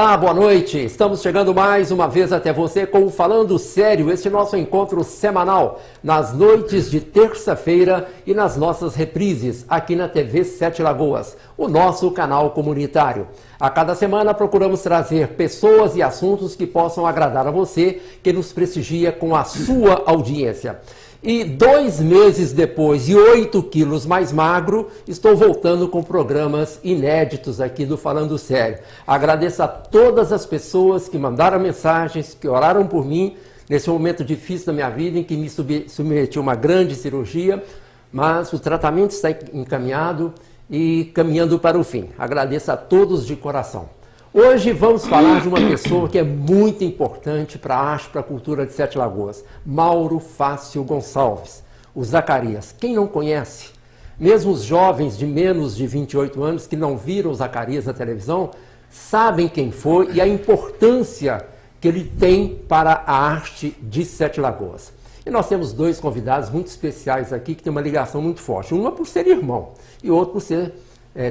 Olá, boa noite. Estamos chegando mais uma vez até você com o Falando Sério, este nosso encontro semanal, nas noites de terça-feira e nas nossas reprises, aqui na TV Sete Lagoas, o nosso canal comunitário. A cada semana procuramos trazer pessoas e assuntos que possam agradar a você, que nos prestigia com a sua audiência. E 2 meses depois e 8 quilos mais magro, estou voltando com programas inéditos aqui do Falando Sério. Agradeço a todas as pessoas que mandaram mensagens, que oraram por mim nesse momento difícil da minha vida, em que me submeti a uma grande cirurgia, mas o tratamento está encaminhado e caminhando para o fim. Agradeço a todos de coração. Hoje vamos falar de uma pessoa que é muito importante para a arte, para a cultura de Sete Lagoas, Mauro Fácio Gonçalves, o Zacarias. Quem não conhece, mesmo os jovens de menos de 28 anos que não viram o Zacarias na televisão, sabem quem foi e a importância que ele tem para a arte de Sete Lagoas. E nós temos 2 convidados muito especiais aqui que têm uma ligação muito forte, uma por ser irmão e outro por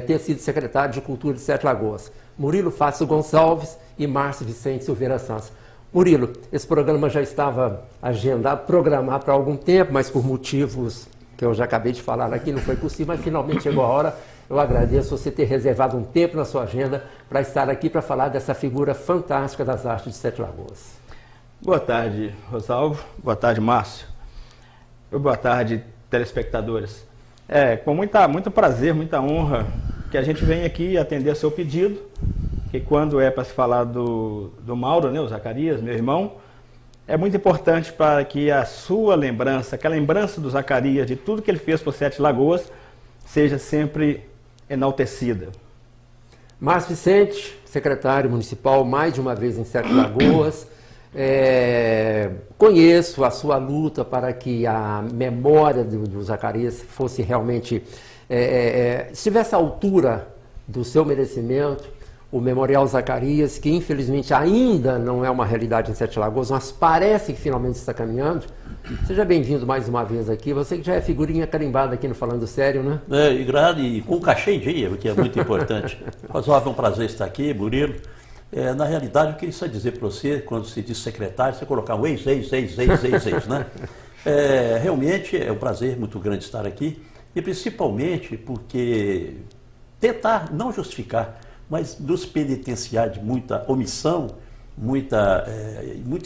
ter sido secretário de Cultura de Sete Lagoas. Murilo Fácio Gonçalves e Márcio Vicente Silveira Santos. Murilo, esse programa já estava agendado, programado para algum tempo, mas por motivos que eu já acabei de falar aqui, não foi possível, mas finalmente chegou a hora. Eu agradeço você ter reservado um tempo na sua agenda para estar aqui para falar dessa figura fantástica das artes de Sete Lagoas. Boa tarde, Rosalvo. Boa tarde, Márcio. Boa tarde, telespectadores. Com muito prazer, muita honra que a gente vem aqui atender seu pedido, que quando é para se falar do Mauro, né, o Zacarias, meu irmão, é muito importante para que a sua lembrança, aquela lembrança do Zacarias, de tudo que ele fez por Sete Lagoas, seja sempre enaltecida. Márcio Vicente, secretário municipal, mais de uma vez em Sete Lagoas, conheço a sua luta para que a memória do Zacarias fosse realmente, estivesse à altura do seu merecimento. O Memorial Zacarias, que infelizmente ainda não é uma realidade em Sete Lagoas, mas parece que finalmente está caminhando. Seja bem-vindo mais uma vez aqui, você que já é figurinha carimbada aqui no Falando Sério, né? E com cachê em dia, o que é muito importante. Rosalvo, é um prazer estar aqui, Murilo. Na realidade, eu queria só dizer para você, quando se diz secretário, você colocar um ex, né? Realmente é um prazer muito grande estar aqui, e principalmente porque tentar não justificar, mas nos penitenciar de muita omissão, muito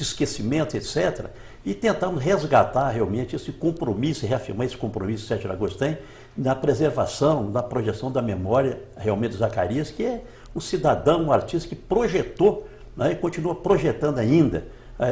esquecimento, etc., e tentamos resgatar realmente esse compromisso, reafirmar esse compromisso que Sete Lagoas tem na preservação, na projeção da memória realmente do Zacarias, que é um cidadão, um artista que projetou, né, e continua projetando ainda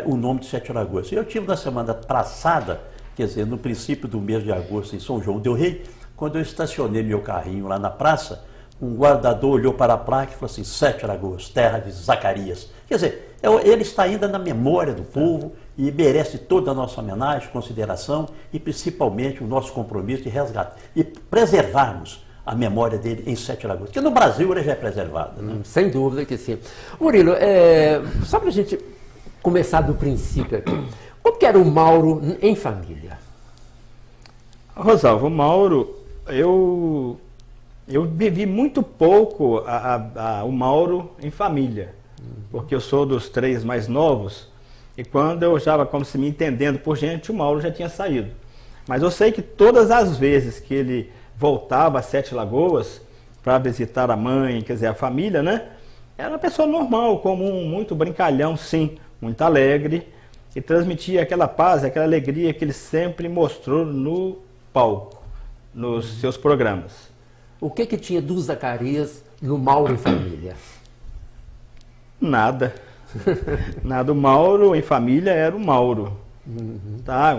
o nome de Sete Lagoas. Eu tive na semana passada, quer dizer, no princípio do mês de agosto, em São João del Rei, quando eu estacionei meu carrinho lá na praça, um guardador olhou para a placa e falou assim: Sete Lagoas, terra de Zacarias. Quer dizer, ele está ainda na memória do povo e merece toda a nossa homenagem, consideração e principalmente o nosso compromisso de resgatar e preservarmos a memória dele em Sete Lagoas, que no Brasil ele já é preservado, né? Sem dúvida que sim. Murilo, só para a gente começar do princípio aqui, como que era o Mauro em família? Rosalvo, o Mauro, eu vivi muito pouco o Mauro em família, porque eu sou dos 3 mais novos, e quando eu já, como se me entendendo por gente, o Mauro já tinha saído. Mas eu sei que todas as vezes que ele voltava a Sete Lagoas para visitar a mãe, quer dizer, a família, né? Era uma pessoa normal, comum, muito brincalhão, sim, muito alegre, e transmitia aquela paz, aquela alegria que ele sempre mostrou no palco, nos seus programas. O que tinha do Zacarias no Mauro em família? Nada. Nada. O Mauro em família era o Mauro. Tá?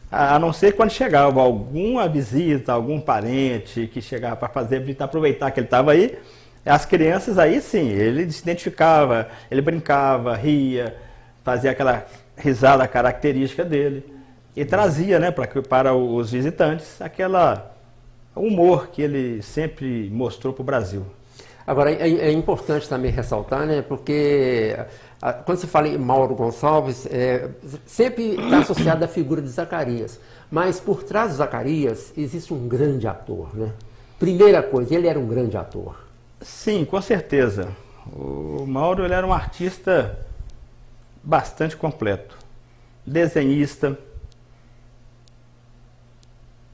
A não ser quando chegava alguma visita, algum parente que chegava para fazer visita, aproveitar que ele estava aí, as crianças aí sim, ele se identificava, ele brincava, ria, fazia aquela risada característica dele e trazia, né, para os visitantes aquela humor que ele sempre mostrou para o Brasil. Agora, é importante também ressaltar, né, porque quando se fala em Mauro Gonçalves, sempre está associado à figura de Zacarias, mas por trás do Zacarias existe um grande ator, né? Primeira coisa, ele era um grande ator. Sim, com certeza, O Mauro ele era um artista bastante completo. Desenhista.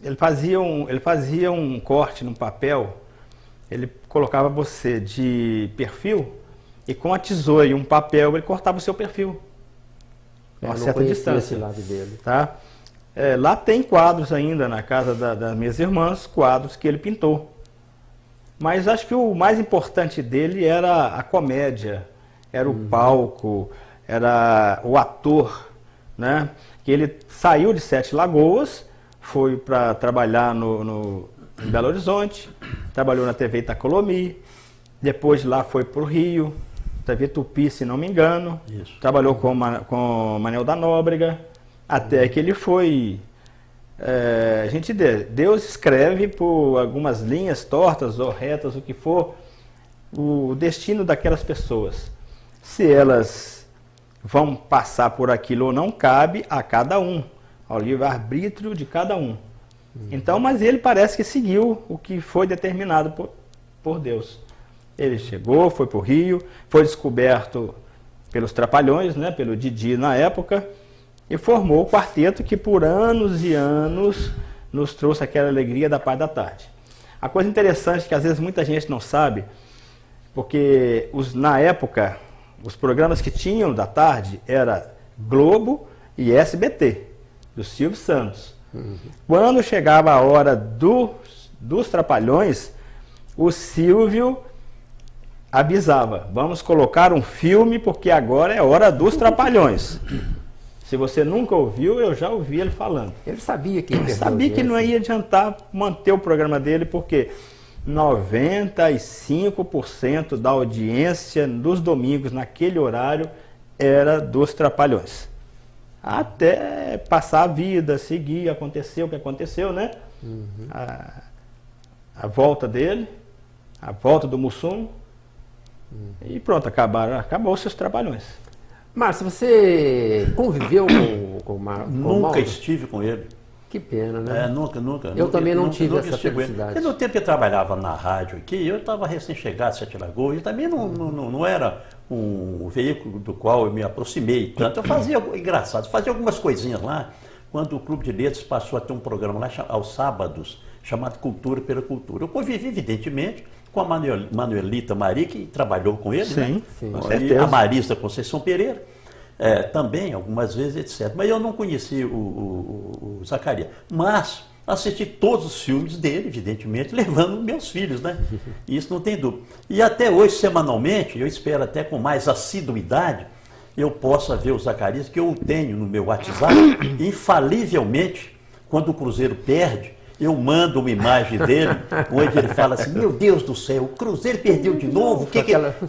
Ele fazia um corte no papel, ele colocava você de perfil e com a tesoura e um papel ele cortava o seu perfil. A uma certa distância. Esse lado dele. Tá? Lá tem quadros ainda na casa das minhas irmãs, quadros que ele pintou. Mas acho que o mais importante dele era a comédia, era o palco, era o ator, né? Que ele saiu de Sete Lagoas, foi para trabalhar em Belo Horizonte, trabalhou na TV Itacolomi, depois de lá foi para o Rio, TV Tupi, se não me engano. Isso. Trabalhou com Manel da Nóbrega, até que ele foi... Deus escreve por algumas linhas tortas ou retas, o que for, o destino daquelas pessoas. Se elas vão passar por aquilo ou não, cabe a cada um, ao livre-arbítrio de cada um. Então, mas ele parece que seguiu o que foi determinado por Deus. Ele chegou, foi para o Rio, foi descoberto pelos Trapalhões, né, pelo Didi na época, e formou o quarteto que por anos e anos nos trouxe aquela alegria da paz da tarde. A coisa interessante que às vezes muita gente não sabe, porque na época os programas que tinham da tarde era Globo e SBT, do Silvio Santos. Quando chegava a hora dos Trapalhões, o Silvio avisava, vamos colocar um filme porque agora é hora dos Trapalhões. Se você nunca ouviu, eu já ouvi ele falando. Ele sabia que não ia adiantar manter o programa dele, porque 95% da audiência dos domingos naquele horário era dos Trapalhões. Até passar a vida, seguir, aconteceu o que aconteceu, né? A volta dele, a volta do Mussum, e pronto, acabou-se os Trapalhões. Márcio, você conviveu com o Mauro? Nunca estive com ele. Que pena, né? Nunca. Eu também não tive essa felicidade. No tempo que eu trabalhava na rádio aqui, eu estava recém-chegado em Sete Lagoas, e também não era um veículo do qual eu me aproximei tanto. Eu fazia algumas coisinhas lá, quando o Clube de Letras passou a ter um programa lá aos sábados, chamado Cultura pela Cultura. Eu convivi, evidentemente, com a Manuelita Mari, que trabalhou com ele, né? Sim, e a Marisa Conceição Pereira, também, algumas vezes, etc. Mas eu não conheci o Zacarias. Mas assisti todos os filmes dele, evidentemente, levando meus filhos, né? Isso não tem dúvida. E até hoje, semanalmente, eu espero até com mais assiduidade, eu possa ver o Zacarias, que eu o tenho no meu WhatsApp, infalivelmente, quando o Cruzeiro perde, eu mando uma imagem dele, onde ele fala assim, meu Deus do céu, o Cruzeiro perdeu de novo,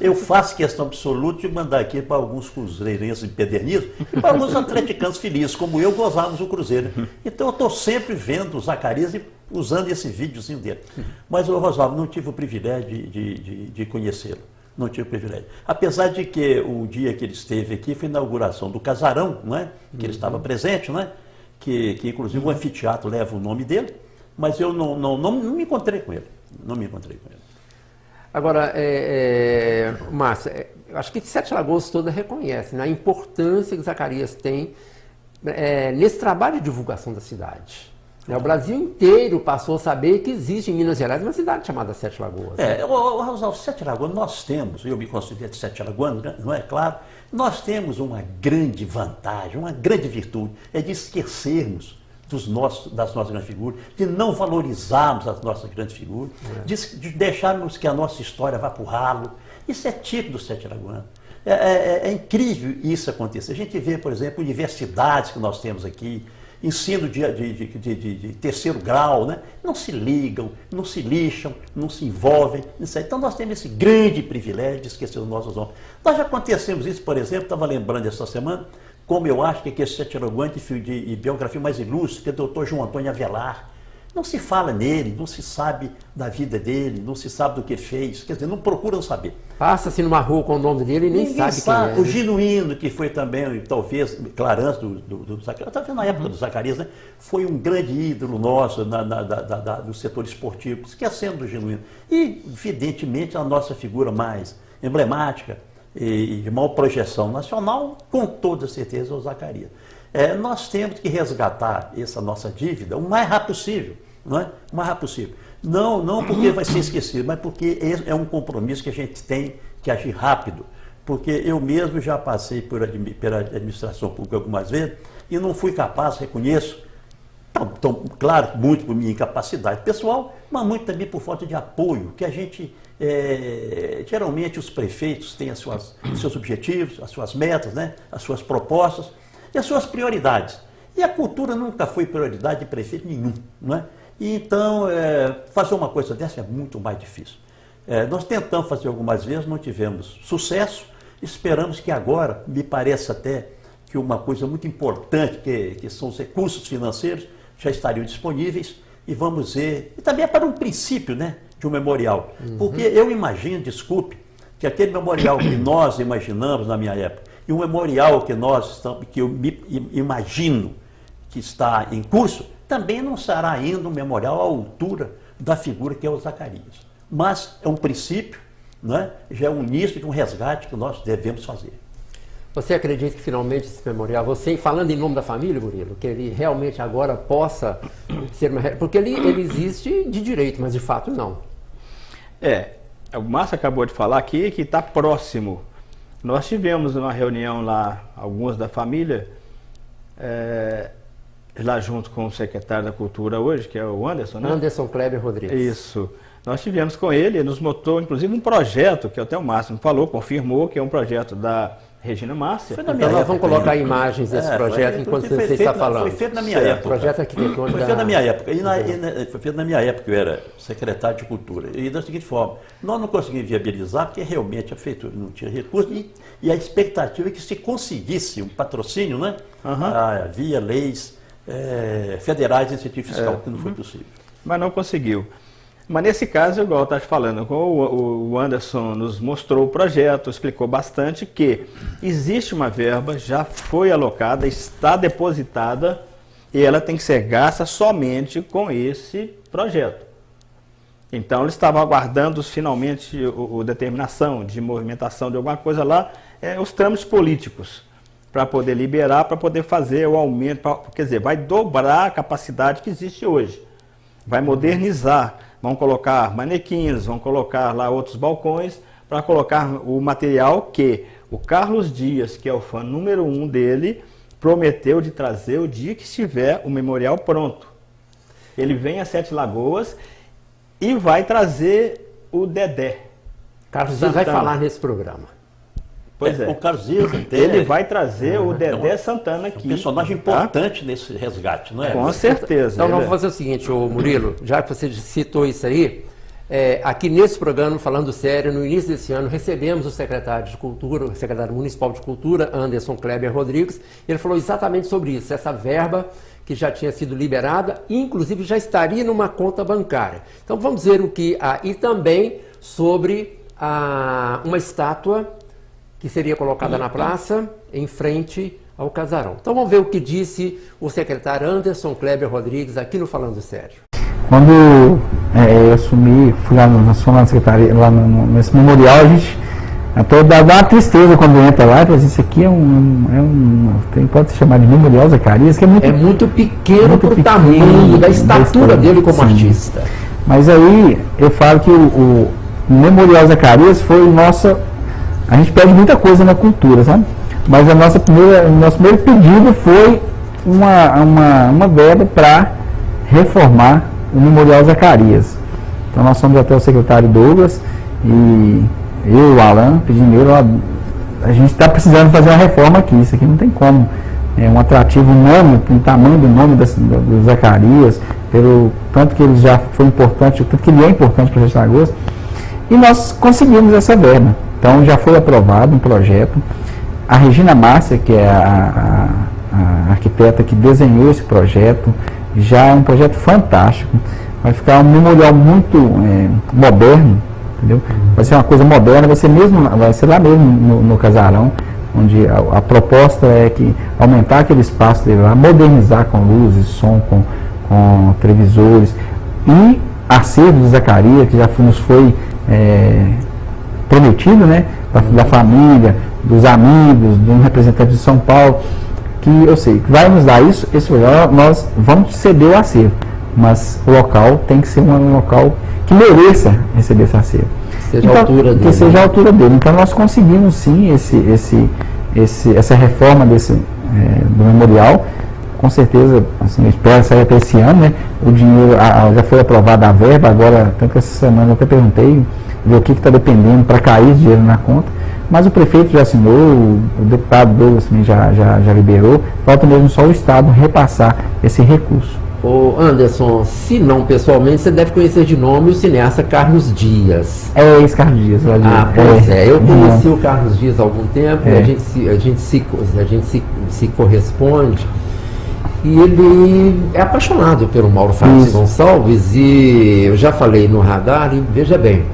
eu faço questão absoluta de mandar aqui para alguns cruzeirenses empedernidos e para alguns atleticanos felizes, como eu, gozávamos o Cruzeiro. Então eu estou sempre vendo o Zacarias e usando esse videozinho dele. Mas o Rosalvo, não tive o privilégio de conhecê-lo. Não tive o privilégio. Apesar de que o dia que ele esteve aqui foi a inauguração do Casarão, não é? Que ele estava presente, não é? Que inclusive o anfiteatro leva o nome dele. Mas eu não me encontrei com ele. Não me encontrei com ele. Agora, Márcio, acho que Sete Lagoas toda reconhece, né, a importância que Zacarias tem nesse trabalho de divulgação da cidade. O Brasil inteiro passou a saber que existe em Minas Gerais uma cidade chamada Sete Lagoas. Rosalvo, Sete Lagoas, nós temos, eu me considero de Sete Lagoas, não é claro, nós temos uma grande vantagem, uma grande virtude, é de esquecermos das nossas grandes figuras, de não valorizarmos as nossas grandes figuras, de deixarmos que a nossa história vá para o ralo. Isso é típico do Sete Lagoas. É incrível isso acontecer. A gente vê, por exemplo, universidades que nós temos aqui, ensino de terceiro grau, né? Não se ligam, não se lixam, não se envolvem. Então nós temos esse grande privilégio de esquecer os nossos nomes. Nós já acontecemos isso, por exemplo, estava lembrando essa semana, como eu acho que esse Sete Lagoas de biografia mais ilustre, que é o Dr. João Antônio Avelar. Não se fala nele, não se sabe da vida dele, não se sabe do que fez, quer dizer, não procuram saber. Passa-se numa rua com o nome dele e ninguém sabe quem é. O Genuíno, que foi também, talvez, Clarence do Zacarias, talvez na época do Zacarias, né? Foi um grande ídolo nosso do setor esportivo, esquecendo do Genuíno. E, evidentemente, a nossa figura mais emblemática e de maior projeção nacional, com toda certeza, o Zacarias. Nós temos que resgatar essa nossa dívida o mais rápido possível, não é? O mais rápido possível. Não porque vai ser esquecido, mas porque é um compromisso que a gente tem que agir rápido. Porque eu mesmo já passei pela administração pública algumas vezes e não fui capaz, reconheço, claro, muito por minha incapacidade pessoal, mas muito também por falta de apoio, que a gente, geralmente os prefeitos têm os seus objetivos, as suas metas, né, as suas propostas e as suas prioridades. E a cultura nunca foi prioridade de prefeito nenhum, não é? E então, fazer uma coisa dessa é muito mais difícil. Nós tentamos fazer algumas vezes, não tivemos sucesso, esperamos que agora, me parece até que uma coisa muito importante, que são os recursos financeiros, já estariam disponíveis e vamos ver, e também é para um princípio, né, de um memorial. Porque eu imagino, desculpe, que aquele memorial que nós imaginamos na minha época, e um memorial que eu imagino que está em curso, também não será ainda um memorial à altura da figura que é o Zacarias. Mas é um princípio, né? Já é um início de um resgate que nós devemos fazer. Você acredita que finalmente esse memorial, você falando em nome da família, Murilo, que ele realmente agora possa ser uma... Porque ele existe de direito, mas de fato não. O Márcio acabou de falar aqui que está próximo. Nós tivemos uma reunião lá, alguns da família, lá junto com o secretário da Cultura hoje, que é o Anderson, né? Anderson Kleber Rodrigues. Isso. Nós tivemos com ele nos mostrou inclusive um projeto, que até o Márcio falou, confirmou, que é um projeto da Regina Márcia. Então nós vamos colocar imagens desse projeto enquanto você está falando. Foi feito na minha época. Projeto arquitetônico. Foi feito na minha época. Foi feito na minha época, eu era secretário de Cultura. E da seguinte forma, nós não conseguimos viabilizar, porque realmente a prefeitura não tinha recurso, e a expectativa é que se conseguisse um patrocínio, né? Via leis federais de incentivo fiscal, que não foi possível. Mas não conseguiu. Mas nesse caso, igual eu estava falando, o Anderson nos mostrou o projeto, explicou bastante que existe uma verba, já foi alocada, está depositada e ela tem que ser gasta somente com esse projeto. Então eles estavam aguardando finalmente a determinação de movimentação de alguma coisa lá, os trâmites políticos, para poder liberar, para poder fazer o aumento, quer dizer, vai dobrar a capacidade que existe hoje, vai modernizar. Vão colocar manequins, vão colocar lá outros balcões para colocar o material que o Carlos Dias, que é o fã número 1 dele, prometeu de trazer o dia que estiver o memorial pronto. Ele vem a Sete Lagoas e vai trazer o Dedé. Carlos Dias vai falar nesse programa. Pois é. O Carlos Dias ele vai trazer o Dedé Santana aqui. Um personagem importante nesse resgate, não é? Com certeza. Então vamos fazer o seguinte, Murilo, já que você citou isso aí, aqui nesse programa, falando sério, no início desse ano, recebemos o secretário de Cultura, o secretário municipal de Cultura, Anderson Kleber Rodrigues, ele falou exatamente sobre isso, essa verba que já tinha sido liberada, inclusive já estaria numa conta bancária. Então vamos ver o que há, e também sobre uma estátua que seria colocada na praça, em frente ao casarão. Então vamos ver o que disse o secretário Anderson Kleber Rodrigues aqui no Falando Sério. Quando eu assumi, fui lá na secretaria, lá nesse memorial, a gente dá uma tristeza quando entra lá e fala assim, isso aqui pode se chamar de memorial Zacarias, que é muito pequeno para o tamanho da estatura dele como artista. Mas aí eu falo que o memorial Zacarias foi a gente pede muita coisa na cultura, sabe? Mas o nosso primeiro pedido foi uma verba para reformar o Memorial Zacarias. Então nós fomos até o secretário Douglas e eu e o Alan pedindo ele, a gente está precisando fazer uma reforma aqui, isso aqui não tem como. É um atrativo, o nome, o tamanho do nome do Zacarias, pelo tanto que ele já foi importante, o tanto que ele é importante para a Sete Lagoas. E nós conseguimos essa verba. Então já foi aprovado um projeto. A Regina Márcia, que é a arquiteta que desenhou esse projeto, já é um projeto fantástico. Vai ficar um memorial muito moderno, entendeu? Vai ser uma coisa moderna, vai ser lá mesmo no casarão, onde a proposta é que aumentar aquele espaço dele lá, modernizar com luzes, som, com televisores e acervo de Zacarias, que já nos foi prometido, né, da família, dos amigos, de um representante de São Paulo, que eu sei que vai nos dar isso, esse lugar nós vamos ceder o acervo, mas o local tem que ser um local que mereça receber esse acervo. Seja a altura dele. Que seja a altura dele. Então nós conseguimos sim essa reforma do memorial. Com certeza, assim, eu espero sair até esse ano, né? O dinheiro já foi aprovada a verba, agora, tanto que essa semana eu até perguntei ver o que está dependendo para cair esse dinheiro na conta, mas o prefeito já assinou, o deputado Douglas também já liberou, falta mesmo só o Estado repassar esse recurso. Ô Anderson, se não pessoalmente, você deve conhecer de nome o cineasta Carlos Dias. É esse Carlos Dias. Pois é. Eu conheci o Carlos Dias há algum tempo, e a gente se corresponde. E ele é apaixonado pelo Mauro Fácio Gonçalves, e eu já falei no radar, e veja bem,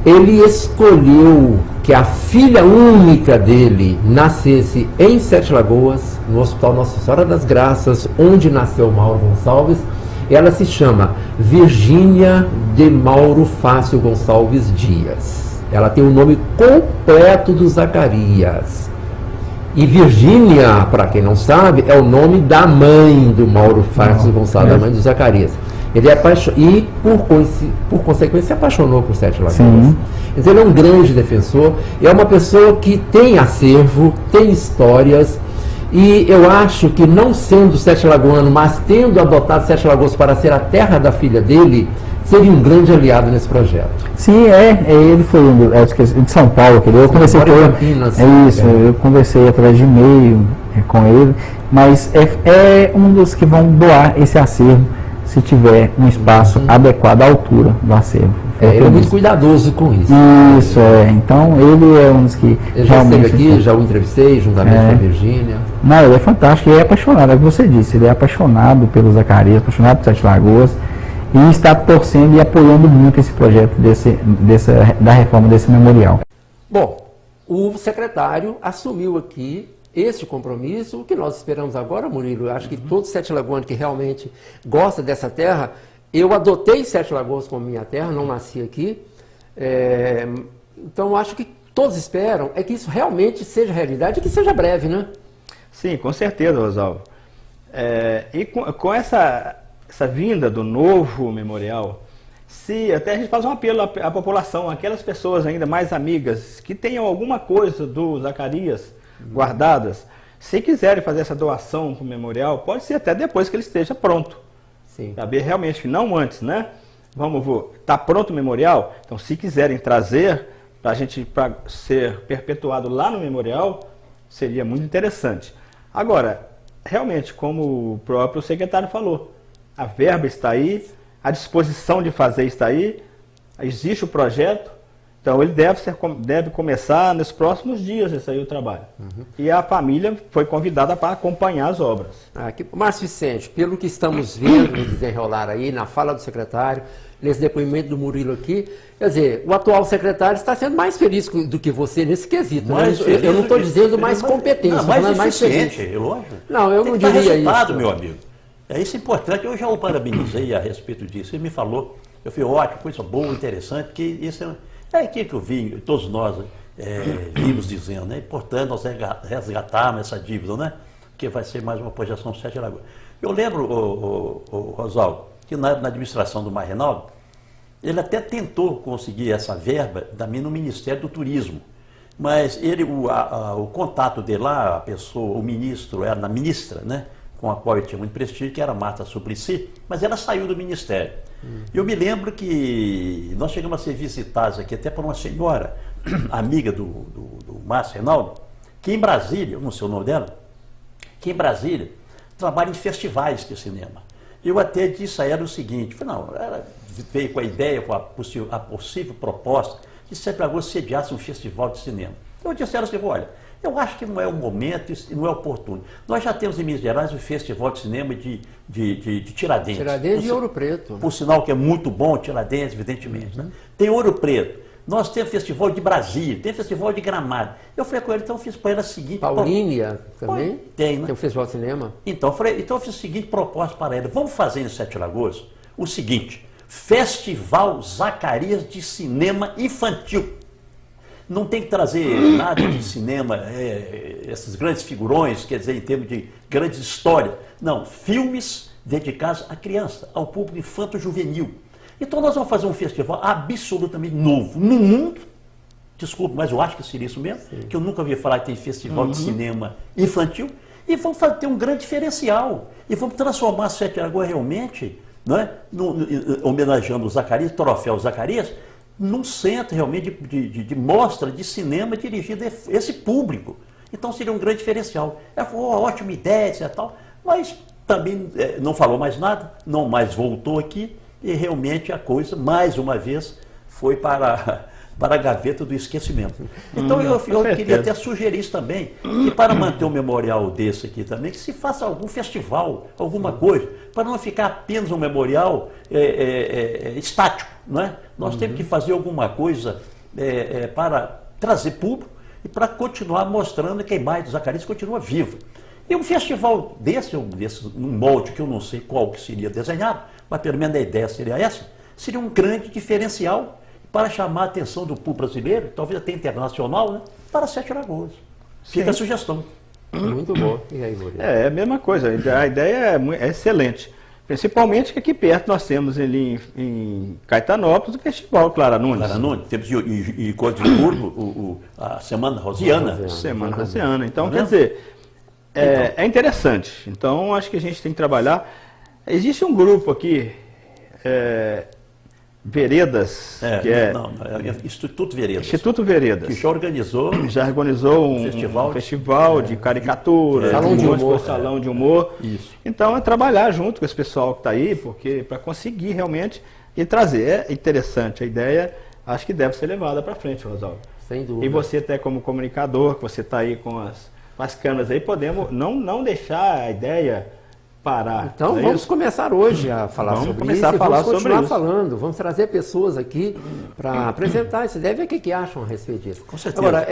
ele escolheu que a filha única dele nascesse em Sete Lagoas, no Hospital Nossa Senhora das Graças, onde nasceu Mauro Gonçalves. Ela se chama Virgínia de Mauro Fácio Gonçalves Dias. Ela tem o nome completo do Zacarias. E Virgínia, para quem não sabe, é o nome da mãe do Mauro Fácio Gonçalves, da mãe do Zacarias. Ele é apaixonado e, por consequência, se apaixonou por Sete Lagoas. Sim. Então ele é um grande defensor, é uma pessoa que tem acervo, tem histórias, e eu acho que, não sendo Sete Lagoano, mas tendo adotado Sete Lagoas para ser a terra da filha dele, seria um grande aliado nesse projeto. Sim, ele foi de São Paulo, eu conversei com ele, eu conversei através de e-mail com ele, mas é um dos que vão doar esse acervo, se tiver um espaço adequado à altura do acervo. Ele é muito cuidadoso com isso. Isso, então ele é um dos que eu já esteve aqui, já o entrevistei, juntamente com a Virgínia. Não, ele é fantástico, ele é apaixonado, é o que você disse, ele é apaixonado pelo Zacarias, apaixonado por Sete Lagoas, e está torcendo e apoiando muito esse projeto da reforma desse memorial. Bom, o secretário assumiu aqui este compromisso. O que nós esperamos agora, Murilo, eu acho que todo Sete Lagoano que realmente gosta dessa terra, eu adotei Sete Lagoas como minha terra, não nasci aqui, então acho que todos esperam é que isso realmente seja realidade e que seja breve, né? Sim, com certeza, Rosalvo. E com essa vinda do novo memorial, se até a gente faz um apelo à população, aquelas pessoas ainda mais amigas que tenham alguma coisa do Zacarias guardadas, se quiserem fazer essa doação para o memorial, pode ser até depois que ele esteja pronto. Sim. Saber realmente, não antes, né? Tá pronto o memorial? Então, se quiserem trazer para ser perpetuado lá no memorial, seria muito interessante. Agora, realmente, como o próprio secretário falou, a verba está aí, a disposição de fazer está aí, existe o projeto, então ele deve começar nos próximos dias esse aí o trabalho. E a família foi convidada para acompanhar as obras. Márcio Vicente, pelo que estamos vendo no desenrolar aí, na fala do secretário, nesse depoimento do Murilo aqui, quer dizer, o atual secretário está sendo mais feliz do que você nesse quesito. Eu não estou dizendo mais competente, mas mais feliz. Lógico. Não, eu não diria resultado, isso. meu amigo. Isso é importante, eu já o parabenizei a respeito disso, ele me falou, eu falei, ótimo, coisa boa, interessante, que isso é aquilo que eu vi, todos nós vimos dizendo, é importante nós resgatarmos essa dívida, né? Que vai ser mais uma projeção de Sete Lagoas. Eu lembro, Rosaldo, que na administração do Mar Reinaldo, ele até tentou conseguir essa verba também no Ministério do Turismo, mas o contato dele lá, a pessoa, o ministro, era a ministra, né? Com a qual ele tinha muito prestígio, que era Marta Suplicy, mas ela saiu do ministério. Eu me lembro que nós chegamos a ser visitados aqui até por uma senhora, amiga do Márcio Reinaldo, que em Brasília, eu não sei o nome dela, que em Brasília trabalha em festivais de cinema. Eu até disse a ela o seguinte, ela veio com a ideia, com a possível proposta, que Sete Lagoas sediasse um festival de cinema. Eu disse a ela assim, olha, eu acho que não é o momento e não é oportuno. Nós já temos em Minas Gerais o Festival de Cinema de Tiradentes. Tiradentes e Ouro Preto. Por sinal que é muito bom, Tiradentes, evidentemente. Né? Tem Ouro Preto. Nós temos Festival de Brasília, tem Festival de Gramado. Eu falei com ele, então eu fiz para ele a seguinte... Paulínia também? Tem, né? Tem o Festival de Cinema? Então eu fiz a seguinte proposta para ele. Vamos fazer em Sete Lagoas o seguinte, Festival Zacarias de Cinema Infantil. Não tem que trazer nada de cinema, esses grandes figurões, quer dizer, em termos de grandes histórias. Não, filmes dedicados à criança, ao público infanto-juvenil. Então nós vamos fazer um festival absolutamente novo no mundo. Desculpe, mas eu acho que seria isso mesmo, que eu nunca ouvi falar que tem festival de cinema infantil. E vamos ter um grande diferencial. E vamos transformar a Sete Lagoas realmente, né, homenageando o Zacarias, troféu Zacarias, num centro realmente de mostra de cinema dirigido a esse público. Então seria um grande diferencial. Ela falou, ótima ideia, etc. Tal, mas também não falou mais nada, não mais voltou aqui, e realmente a coisa, mais uma vez, foi para a gaveta do esquecimento. Então eu queria até sugerir isso também, que para manter um memorial desse aqui também, que se faça algum festival, alguma coisa, para não ficar apenas um memorial estático, não é? Nós temos que fazer alguma coisa para trazer público e para continuar mostrando que a imagem do Zacarias continua viva. E um festival desse, num molde que eu não sei qual que seria desenhado, mas pelo menos a ideia seria essa, seria um grande diferencial para chamar a atenção do público brasileiro, talvez até internacional, né, para Sete Lagoas. Fica a sugestão. Muito bom. E aí, Murilo? É a mesma coisa, a ideia é excelente. Principalmente que aqui perto nós temos ali em Caetanópolis o Festival Clara Nunes. Clara Nunes, temos em Código de Burgo a Semana Rosiana. Semana Rosiana. Então, quer dizer, é interessante. Então, acho que a gente tem que trabalhar. Existe um grupo aqui, Veredas, Instituto Veredas. Instituto Veredas. Que já organizou um festival de caricatura, salão de humor. Salão de humor. Isso. Então é trabalhar junto com esse pessoal que está aí, porque para conseguir realmente e trazer. É interessante, a ideia acho que deve ser levada para frente, Rosalvo. Sem dúvida. E você até como comunicador, que você está aí com as câmeras aí, podemos não deixar a ideia parar. Então vamos começar hoje a falar sobre isso e vamos continuar falando. Vamos trazer pessoas aqui para apresentar essa ideia e ver o que acham a respeito disso. Com certeza. Agora,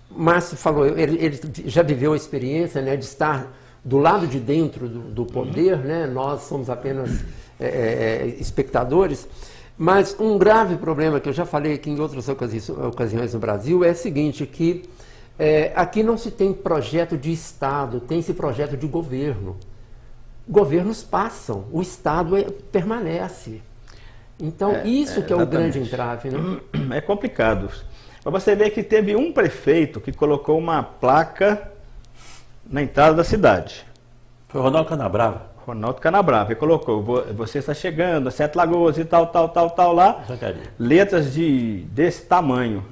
Márcio falou, ele já viveu a experiência, né, de estar do lado de dentro do poder, né? Nós somos apenas espectadores, mas um grave problema que eu já falei aqui em outras ocasiões no Brasil é o seguinte, que aqui não se tem projeto de Estado, tem-se projeto de governo. Governos passam, o Estado permanece. Então, isso que é o grande entrave, né? É complicado. Mas você vê que teve um prefeito que colocou uma placa na entrada da cidade. Foi o Ronaldo Canabrava. Ronaldo Canabrava. Ele colocou, você está chegando a Sete Lagoas e tal lá. Zacarias. Letras desse tamanho.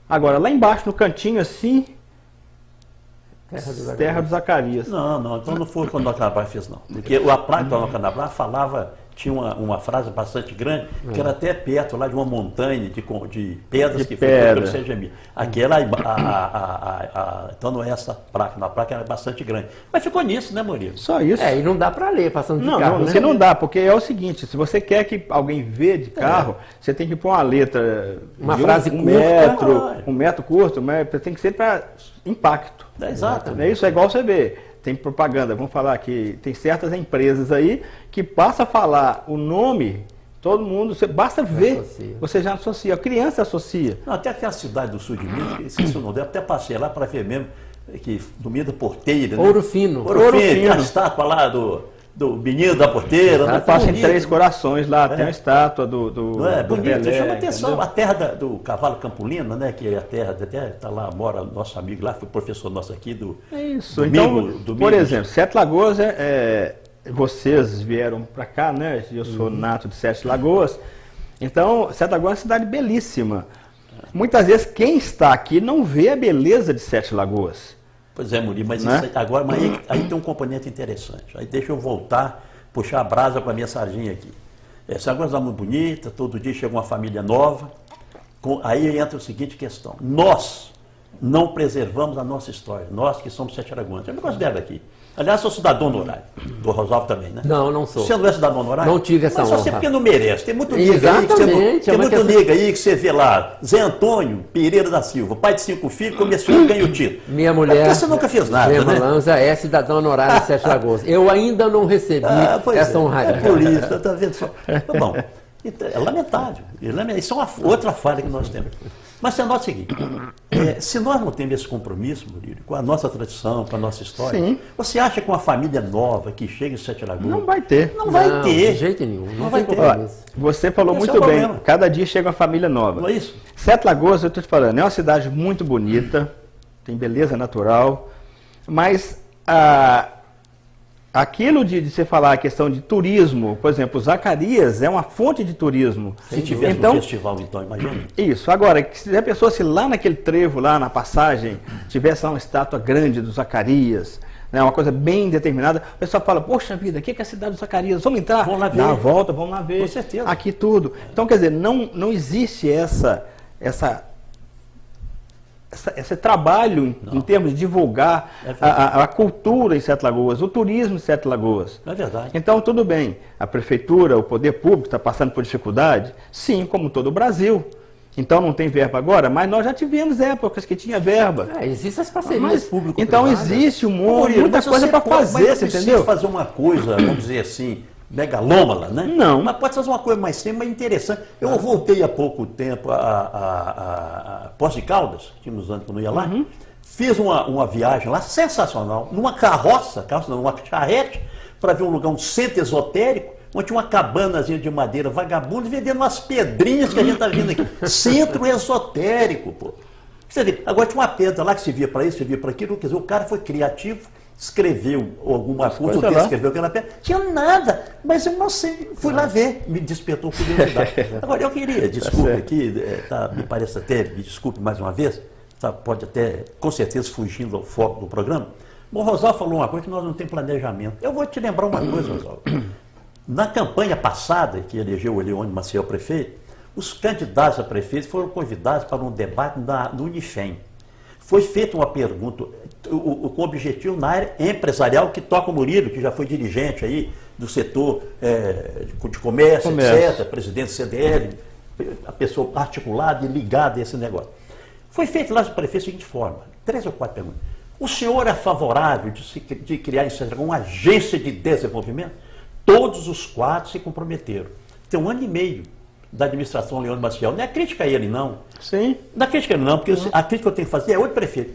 Agora, lá embaixo, no cantinho, assim, Terra do Zacarias. Não, então não foi o que o Ronaldo Canabrava fez, não. Porque a placa do Ronaldo Canabrava falava, tinha uma frase bastante grande, que era até perto lá de uma montanha de pedras que foi pelo CGM. Aquela, então não é essa placa, a placa era bastante grande. Mas ficou nisso, né, Murilo? Só isso. E não dá para ler passando de carro, né? Você não dá, porque é o seguinte, se você quer que alguém vê de carro, você tem que pôr uma letra, uma frase curta, um metro curto, mas tem que ser para impacto. Exato. É isso, é igual você vê. Tem propaganda, vamos falar que tem certas empresas aí que passa a falar o nome, todo mundo, basta ver, você já associa, a criança associa. Não, até aquela cidade do sul de Minas, esqueci o nome dela, até passei lá para ver mesmo, que domingo da Porteira. Ouro, né? Fino. Ouro Fino, a estátua lá do menino da porteira. Né? Passa em Três Corações lá, tem a estátua do bonito, Pelé, chama atenção. Entendeu? A terra do Cavalo Campolino, né? Que é a terra, até está lá, mora nosso amigo lá, foi professor nosso aqui do. É isso. Domingo, por exemplo, Sete Lagoas vocês vieram para cá, né? Eu sou nato de Sete Lagoas. Então, Sete Lagoas é uma cidade belíssima. Muitas vezes quem está aqui não vê a beleza de Sete Lagoas. Pois é, Murilo, mas isso agora aí tem um componente interessante. Aí deixa eu voltar, puxar a brasa para a minha sardinha aqui. Essa coisa muito bonita, todo dia chega uma família nova. Aí entra a seguinte questão. Nós não preservamos a nossa história, nós que somos Sete Lagoas. Eu me considero aqui. Aliás, sou cidadão honorário. Do Rosalvo também, né? Não sou. Você não é cidadão honorário? Não tive essa honra. Mas só porque não merece. Tem muito nega aí que você vê lá. Zé Antônio Pereira da Silva, pai de 5 filhos, começou a ganhar o título. Minha mulher. Porque você nunca fez nada, Gema Lanza é cidadão honorário de Sete Lagoas. Eu ainda não recebi essa honraria. É por isso, tá vendo só. Tá bom. É lamentável. Isso é uma outra falha que nós temos. Mas você nota o seguinte, se nós não temos esse compromisso, Murilo, com a nossa tradição, com a nossa história, Sim. você acha que uma família nova que chega em Sete Lagoas... Não vai ter. Não vai ter. De jeito nenhum. Não vai tem ter. compromisso. Você falou Esse é muito o bem, problema. cada dia chega uma família nova. Não é isso? Sete Lagoas, eu estou te falando, é uma cidade muito bonita, tem beleza natural, mas aquilo de você falar a questão de turismo, por exemplo, Zacarias é uma fonte de turismo. Se tivesse um festival, então, imagina. Isso, agora, se a pessoa, se lá naquele trevo, lá na passagem, tivesse lá uma estátua grande do Zacarias, né, uma coisa bem determinada, o pessoal fala, poxa vida, o que é a cidade do Zacarias? Vamos entrar? Vamos lá ver. Dá uma volta, vamos lá ver. Com certeza. Aqui tudo. Então, quer dizer, não existe esse trabalho em termos de divulgar a cultura em Sete Lagoas, o turismo em Sete Lagoas. É verdade. Então, tudo bem, a prefeitura, o poder público está passando por dificuldade? Sim, como todo o Brasil. Então não tem verba agora, mas nós já tivemos épocas que tinha verba. Existem as parcerias públicas. Então existe Murilo, muita mas coisa você para pode- fazer, mas não você precisa entendeu? fazer uma coisa, vamos dizer assim, megalômala, né? Não. Mas pode fazer uma coisa mais simples, mais interessante. Eu voltei há pouco tempo a Poços de Caldas, que tinha uns anos que eu não ia lá, fiz uma viagem lá sensacional, numa numa charrete, para ver um lugar, um centro esotérico, onde tinha uma cabanazinha de madeira vagabunda vendendo umas pedrinhas que a gente está vendo aqui. Centro esotérico, pô. Você vê, agora tinha uma pedra lá que se via para isso, se via para aquilo, quer dizer, o cara foi criativo, escreveu alguma coisa, o que escreveu aquela pedra, tinha nada, mas eu não sei, fui lá ver, me despertou curiosidade. Agora, eu queria, desculpe aqui, me parece até, me desculpe mais uma vez, pode até, com certeza, fugindo ao foco do programa, o Rosalvo falou uma coisa que nós não temos planejamento. Eu vou te lembrar uma coisa, Rosalvo. Na campanha passada, que elegeu o Leônio Maciel prefeito, os candidatos a prefeito foram convidados para um debate no Unifem. Foi feita uma pergunta com objetivo na área empresarial, que toca o Murilo, que já foi dirigente aí do setor de comércio, etc., presidente do CDL, a pessoa articulada e ligada a esse negócio. Foi feito lá no prefeito da seguinte forma, 3 ou 4 perguntas. O senhor é favorável de criar em Sete Lagoas uma agência de desenvolvimento? Todos os 4 se comprometeram. Tem 1 ano e meio da administração Leônio Maciel. Não é crítica a ele, não. Sim. Não é crítica a ele, não, porque a crítica que eu tenho que fazer é outro prefeito.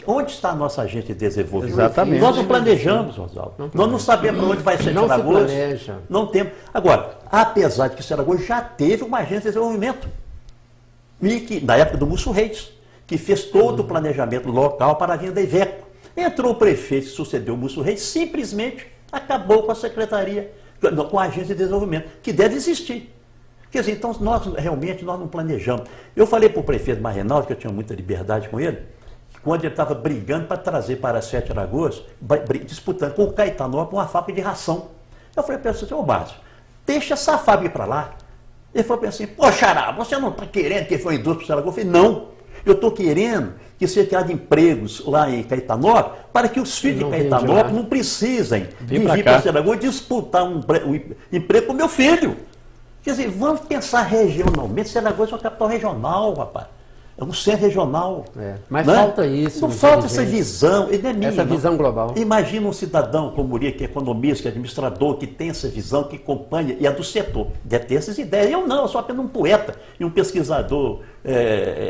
Onde está a nossa agência de desenvolvimento? Exatamente. Nós não planejamos, Rosalvo. Nós não sabemos para onde vai ser Sete Lagoas. Não se planeja. Não temos. Agora, apesar de que Sete Lagoas já teve uma agência de desenvolvimento, e que, na época do Múcio Reis, que fez todo o planejamento local para a vinda da Iveco. Entrou o prefeito, sucedeu o Múcio Reis, simplesmente acabou com a secretaria, com a agência de desenvolvimento, que deve existir. Quer dizer, então nós realmente não planejamos. Eu falei para o prefeito Marrenaldo, que eu tinha muita liberdade com ele, que quando ele estava brigando para trazer para Sete Lagoas, disputando com o Caetanópolis uma fábrica de ração. Eu falei para ele assim, ô Márcio, deixa essa fábrica para lá. Ele falou assim, pô Xará, você não está querendo que foi indústria para Sete Lagoas? Eu falei, não, eu estou querendo que seja criado empregos lá em Caetanópolis, para que os filhos de Caetanópolis não precisem vir para Sete Lagoas disputar um emprego com o meu filho. Quer dizer, vamos pensar regionalmente. Sete Lagoas é uma capital regional, rapaz. É um centro regional. Mas falta isso. Não falta essa visão. Ele é minha, essa visão global. Imagina um cidadão como Murilo, que é economista, que é administrador, que tem essa visão, que acompanha, e é do setor. Deve ter essas ideias. Eu não, eu sou apenas um poeta e um pesquisador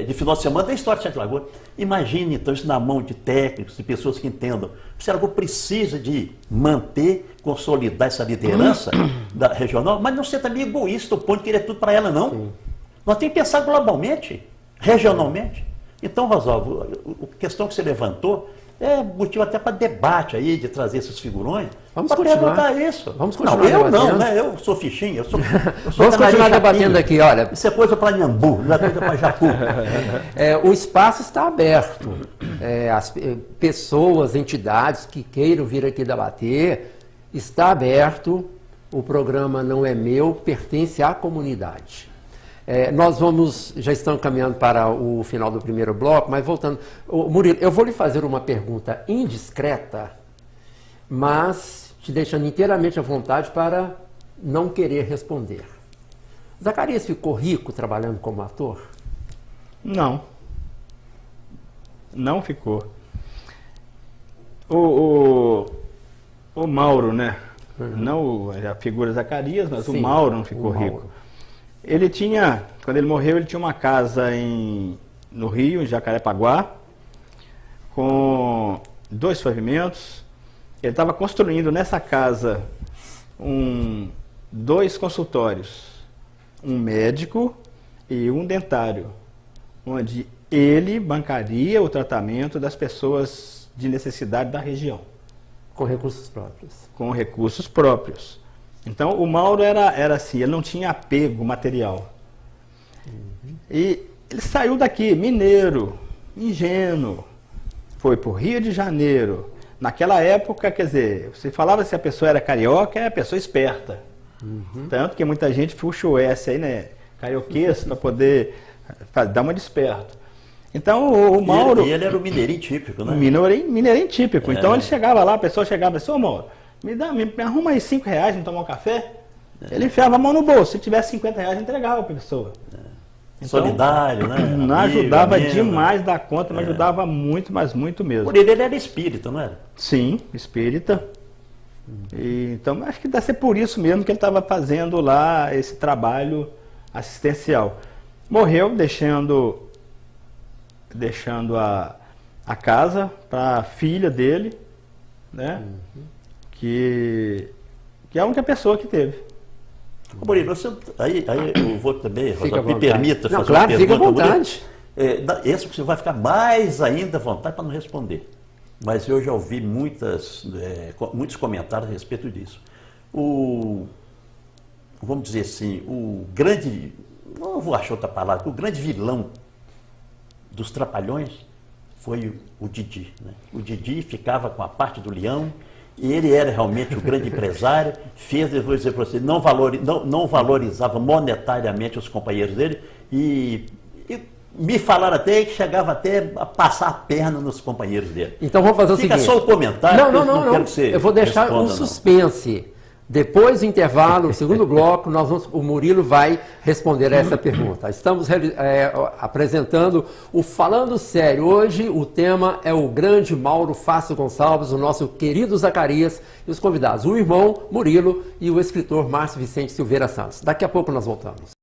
de final de semana da história de Sete Lagoas. Imagine, então, isso na mão de técnicos, de pessoas que entendam. O Sete Lagoas precisa de manter, consolidar essa liderança da regional, mas não ser também egoísta, o ponto de querer tudo para ela, não. Sim. Nós temos que pensar globalmente, regionalmente. Então, Rosalvo, a questão que você levantou é motivo até para debate aí, de trazer esses figurões. Vamos para perguntar isso. Vamos continuar não, eu debatendo. não, né? Eu sou fichinha, eu sou Vamos continuar debatendo aqui, olha. Isso é coisa para Nhambu, não é coisa para Jacu. O espaço está aberto. As pessoas, entidades que queiram vir aqui debater, está aberto. O programa não é meu, pertence à comunidade. Nós já estamos caminhando para o final do primeiro bloco, mas voltando. Murilo, eu vou lhe fazer uma pergunta indiscreta, mas te deixando inteiramente à vontade para não querer responder. Zacarias ficou rico trabalhando como ator? Não. Não ficou. O Mauro, né? Não a figura Zacarias, mas sim, o Mauro não ficou rico. Ele tinha, quando ele morreu, ele tinha uma casa no Rio, em Jacarepaguá, com 2 pavimentos. Ele estava construindo nessa casa 2 consultórios, um médico e um dentário, onde ele bancaria o tratamento das pessoas de necessidade da região. Com recursos próprios. Com recursos próprios. Então, o Mauro era assim, ele não tinha apego material. E ele saiu daqui, mineiro, ingênuo, foi para o Rio de Janeiro. Naquela época, quer dizer, você falava se a pessoa era carioca, é a pessoa esperta. Tanto que muita gente puxa o S aí, né, carioquês, para poder dar uma desperto. Então, o Mauro... E ele era o mineirinho típico, né? Mineirinho típico. Então, ele chegava lá, a pessoa chegava e disse, ô Mauro, me arruma aí R$5, me tomar um café. Ele enfiava a mão no bolso. Se tivesse R$50, entregava para a pessoa. Então, solidário, né? Amigo, ajudava demais da conta, mas ajudava muito, mas muito mesmo. Por ele era espírita, não era? Sim, espírita. E, então, acho que deve ser por isso mesmo que ele estava fazendo lá esse trabalho assistencial. Morreu deixando a casa para a filha dele, né? Que é a única pessoa que teve. Murilo, aí eu vou também, Rosalvo, me permita fazer claro, uma pergunta. Fica à vontade. Esse você vai ficar mais ainda à vontade para não responder. Mas eu já ouvi muitos comentários a respeito disso. Vamos dizer assim, o grande, não vou achar outra palavra, o grande vilão dos Trapalhões foi o Didi. Né? O Didi ficava com a parte do leão, e ele era realmente o grande empresário, eu vou dizer para você, não valorizava monetariamente os companheiros dele, e me falaram até que chegava até a passar a perna nos companheiros dele. Então vamos fazer o seguinte. Fica só o comentário. Não. Quero que você eu vou deixar um suspense. Depois do intervalo, no segundo bloco, o Murilo vai responder a essa pergunta. Estamos apresentando o Falando Sério. Hoje o tema é o grande Mauro Fácil Gonçalves, o nosso querido Zacarias e os convidados, o irmão Murilo e o escritor Márcio Vicente Silveira Santos. Daqui a pouco nós voltamos.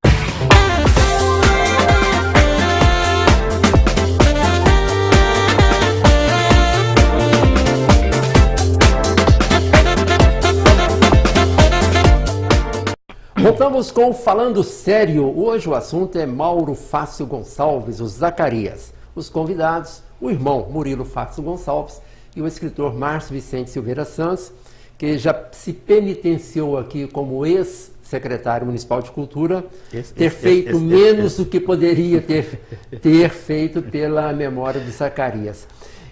Voltamos com o Falando Sério. Hoje o assunto é Mauro Fácil Gonçalves, o Zacarias. Os convidados, o irmão Murilo Fácil Gonçalves e o escritor Márcio Vicente Silveira Santos, que já se penitenciou aqui como ex-secretário municipal de cultura, ter feito menos do que poderia ter feito pela memória do Zacarias.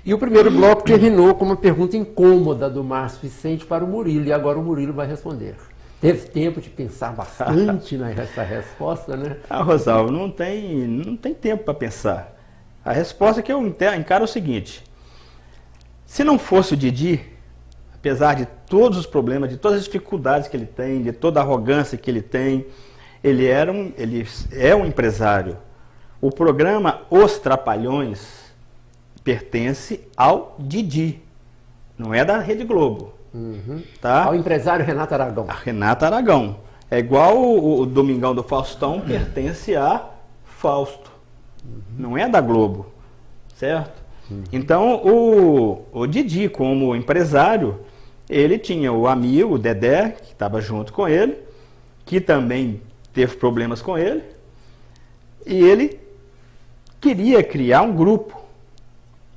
E o primeiro bloco terminou com uma pergunta incômoda do Márcio Vicente para o Murilo, e agora o Murilo vai responder. Teve tempo de pensar bastante nessa resposta, né? Rosalvo, não tem tempo para pensar. A resposta que eu encaro é o seguinte: se não fosse o Didi, apesar de todos os problemas, de todas as dificuldades que ele tem, de toda a arrogância que ele tem, ele é um empresário. O programa Os Trapalhões pertence ao Didi, não é da Rede Globo. Tá? Ao empresário Renato Aragão. A Renato Aragão. É igual o Domingão do Faustão pertence a Fausto. Não é da Globo. Certo? Então, o Didi, como empresário, ele tinha o amigo, o Dedé, que estava junto com ele, que também teve problemas com ele, e ele queria criar um grupo,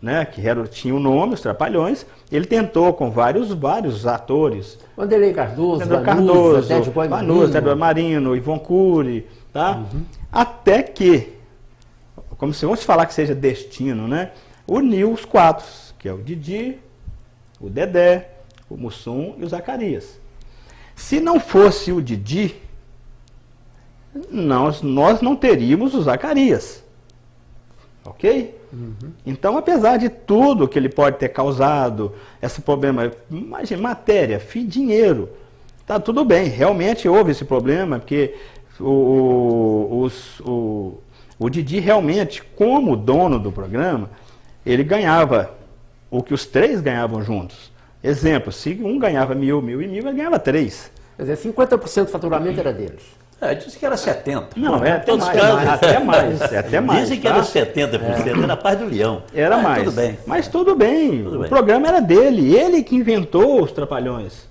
né, que tinha o nome, os Trapalhões. Ele tentou com vários atores. Vanderlei Cardoso, Vanusa, Ted Marino, Ivon Cury, tá? Até que, como se vamos falar que seja destino, né? Uniu os 4, que é o Didi, o Dedé, o Mussum e o Zacarias. Se não fosse o Didi, nós não teríamos o Zacarias. Ok? Então, apesar de tudo que ele pode ter causado, esse problema, imagina, matéria, dinheiro, tá tudo bem, realmente houve esse problema, porque o Didi realmente, como dono do programa, ele ganhava o que os 3 ganhavam juntos. Exemplo, se um ganhava 1.000, 1.000 e 1.000, ele ganhava 3. Quer dizer, 50% do faturamento era deles. Dizem que era 70%. Não, é até Todos mais, casos. até mais. Dizem que tá? era 70%, era a paz do leão. Era Mas mais. tudo bem. Mas tudo bem. Tudo O bem. programa era dele. Ele que inventou os Trapalhões.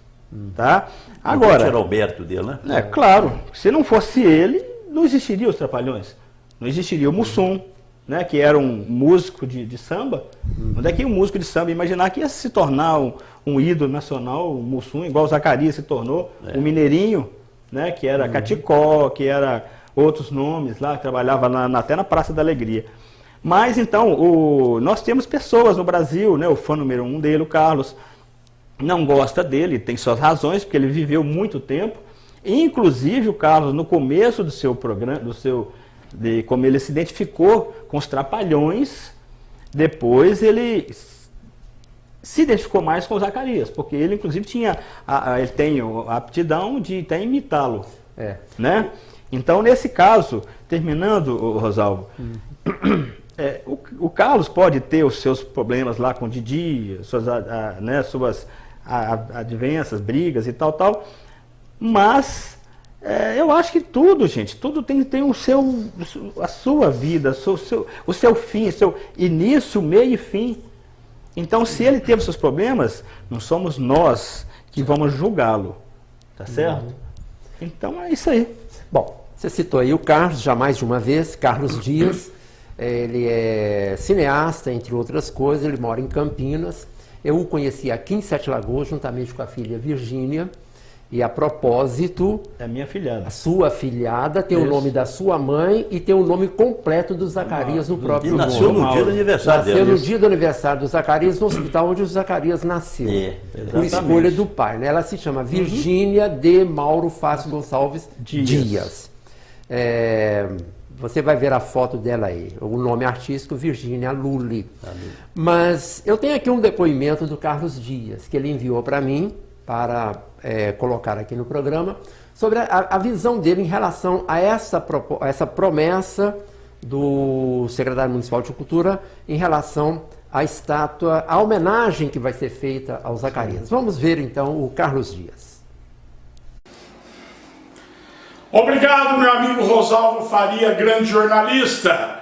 Tá? Agora. Era Agora, o Alberto dele, né? é claro, se não fosse ele, não existiria os Trapalhões. Não existiria o Mussum, né, que era um músico de samba. Onde é que um músico de samba imaginar que ia se tornar um ídolo nacional, o Mussum, igual o Zacarias se tornou, o Mineirinho, né, que era Caticó, que era outros nomes lá, que trabalhava até na Praça da Alegria. Mas então, nós temos pessoas no Brasil, né, o fã número 1 dele, o Carlos, não gosta dele, tem suas razões, porque ele viveu muito tempo. Inclusive o Carlos, no começo do seu programa, de como ele se identificou com os Trapalhões, depois ele se identificou mais com o Zacarias, porque ele inclusive ele tem a aptidão de até imitá-lo. Né? Então, nesse caso, terminando, Rosalvo, o Carlos pode ter os seus problemas lá com o Didi, suas advências, brigas e tal, mas eu acho que tudo, gente, tudo tem a sua vida, o seu fim, seu início, meio e fim. Então, se ele teve seus problemas, não somos nós que vamos julgá-lo, tá certo? Então, é isso aí. Bom, você citou aí o Carlos, já mais de uma vez, Carlos Dias. Ele é cineasta, entre outras coisas, ele mora em Campinas. Eu o conheci aqui em Sete Lagoas, juntamente com a filha Virgínia. E a propósito, É minha filhada. a sua afilhada tem o Isso. nome da sua mãe e tem o nome completo do Zacarias no E próprio nasceu nome. no dia do aniversário Nasceu dele. no dia do aniversário do Zacarias, no hospital onde o Zacarias nasceu. Por exatamente. escolha do pai, né? Ela se chama Virgínia de Mauro Fácil Gonçalves Dias. Você vai ver a foto dela aí, o nome artístico Virgínia Lully. Mas eu tenho aqui um depoimento do Carlos Dias, que ele enviou para mim, para colocar aqui no programa, sobre a visão dele em relação a essa promessa do secretário municipal de Cultura em relação à estátua, a homenagem que vai ser feita ao Zacarias. Vamos ver então o Carlos Dias. Obrigado, meu amigo Rosalvo Faria, grande jornalista.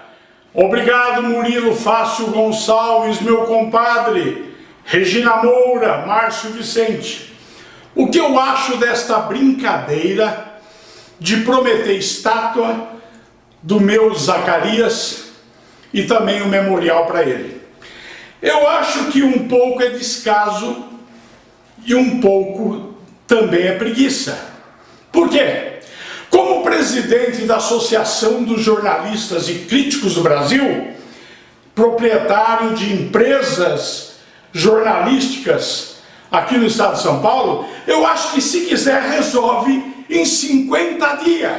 Obrigado, Murilo Fácil Gonçalves, meu compadre. Regina Moura, Márcio Vicente. O que eu acho desta brincadeira de prometer estátua do meu Zacarias e também um memorial para ele? Eu acho que um pouco é descaso e um pouco também é preguiça. Por quê? Como presidente da Associação dos Jornalistas e Críticos do Brasil, proprietário de empresas jornalísticas aqui no estado de São Paulo, eu acho que se quiser resolve em 50 dias.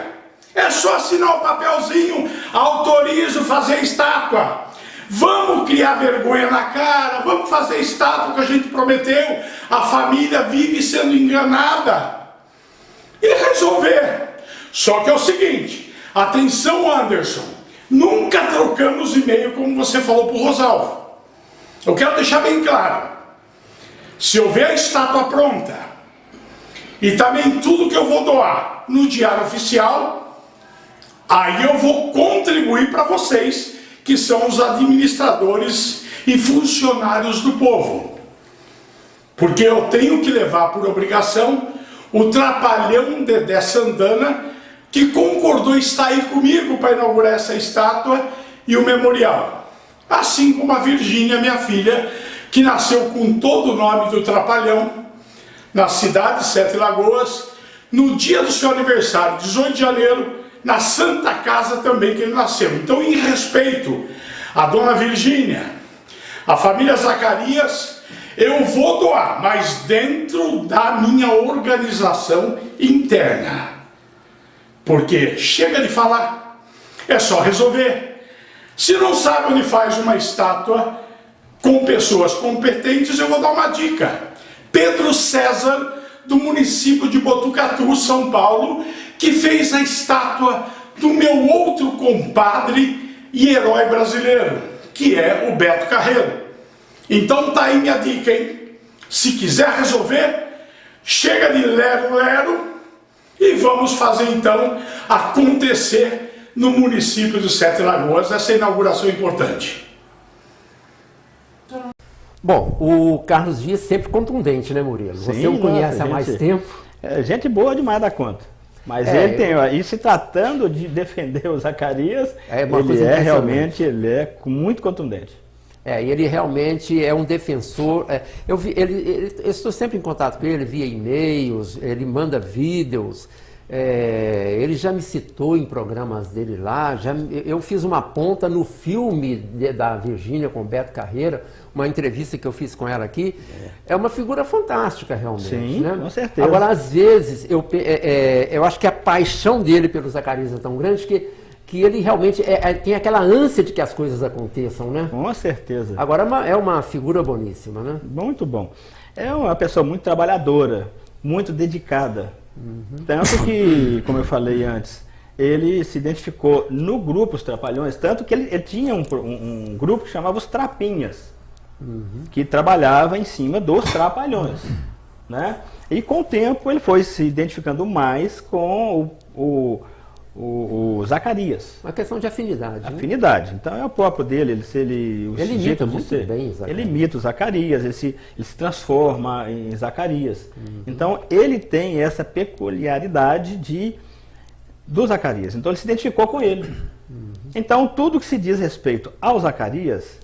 É só assinar o papelzinho, autorizo fazer estátua. Vamos criar vergonha na cara, vamos fazer estátua que a gente prometeu. A família vive sendo enganada. E resolver. Só que é o seguinte, atenção Anderson, nunca trocamos e-mail como você falou para o Rosalvo. Eu quero deixar bem claro. Se houver a estátua pronta e também tudo que eu vou doar no Diário Oficial, aí eu vou contribuir para vocês, que são os administradores e funcionários do povo. Porque eu tenho que levar por obrigação o trapalhão Dedé Santana, que concordou estar aí comigo para inaugurar essa estátua e o memorial. Assim como a Virgínia, minha filha, que nasceu com todo o nome do Trapalhão, na cidade de Sete Lagoas, no dia do seu aniversário, 18 de janeiro, na Santa Casa também que ele nasceu. Então, em respeito à dona Virgínia, à família Zacarias, eu vou doar, mas dentro da minha organização interna. Porque chega de falar, é só resolver. Se não sabe onde faz uma estátua com pessoas competentes, eu vou dar uma dica. Pedro César, do município de Botucatu, São Paulo, que fez a estátua do meu outro compadre e herói brasileiro, que é o Beto Carreiro. Então tá aí minha dica, hein? Se quiser resolver, chega de lero-lero E vamos fazer então acontecer no município de Sete Lagoas essa inauguração importante. Bom, o Carlos Dias sempre contundente, né, Murilo? Você Sim, o conhece nossa, há mais tempo. É gente boa demais da conta. Mas ele tem, e se tratando de defender o Zacarias, ele é muito contundente. E ele realmente é um defensor. Eu estou sempre em contato com ele via e-mails, ele manda vídeos. Ele já me citou em programas dele lá. Eu fiz uma ponta no filme da Virgínia com o Beto Carreira, uma entrevista que eu fiz com ela aqui. É uma figura fantástica, realmente. Sim, né? com certeza. Agora, às vezes, eu acho que a paixão dele pelo Zacarias é tão grande que ele realmente tem aquela ânsia de que as coisas aconteçam, né? Com certeza. Agora, é uma figura boníssima, né? Muito bom. É uma pessoa muito trabalhadora, muito dedicada. Tanto que, como eu falei antes, ele se identificou no grupo Os Trapalhões, tanto que ele tinha um grupo que chamava Os Trapinhas, que trabalhava em cima dos Trapalhões, né? E com o tempo ele foi se identificando mais com o Zacarias. Uma questão de afinidade. Afinidade. Então é o próprio dele, ele imita muito bem Zacarias. Ele imita o Zacarias, ele se transforma em Zacarias. Então ele tem essa peculiaridade do Zacarias. Então ele se identificou com ele. Então tudo que se diz respeito ao Zacarias,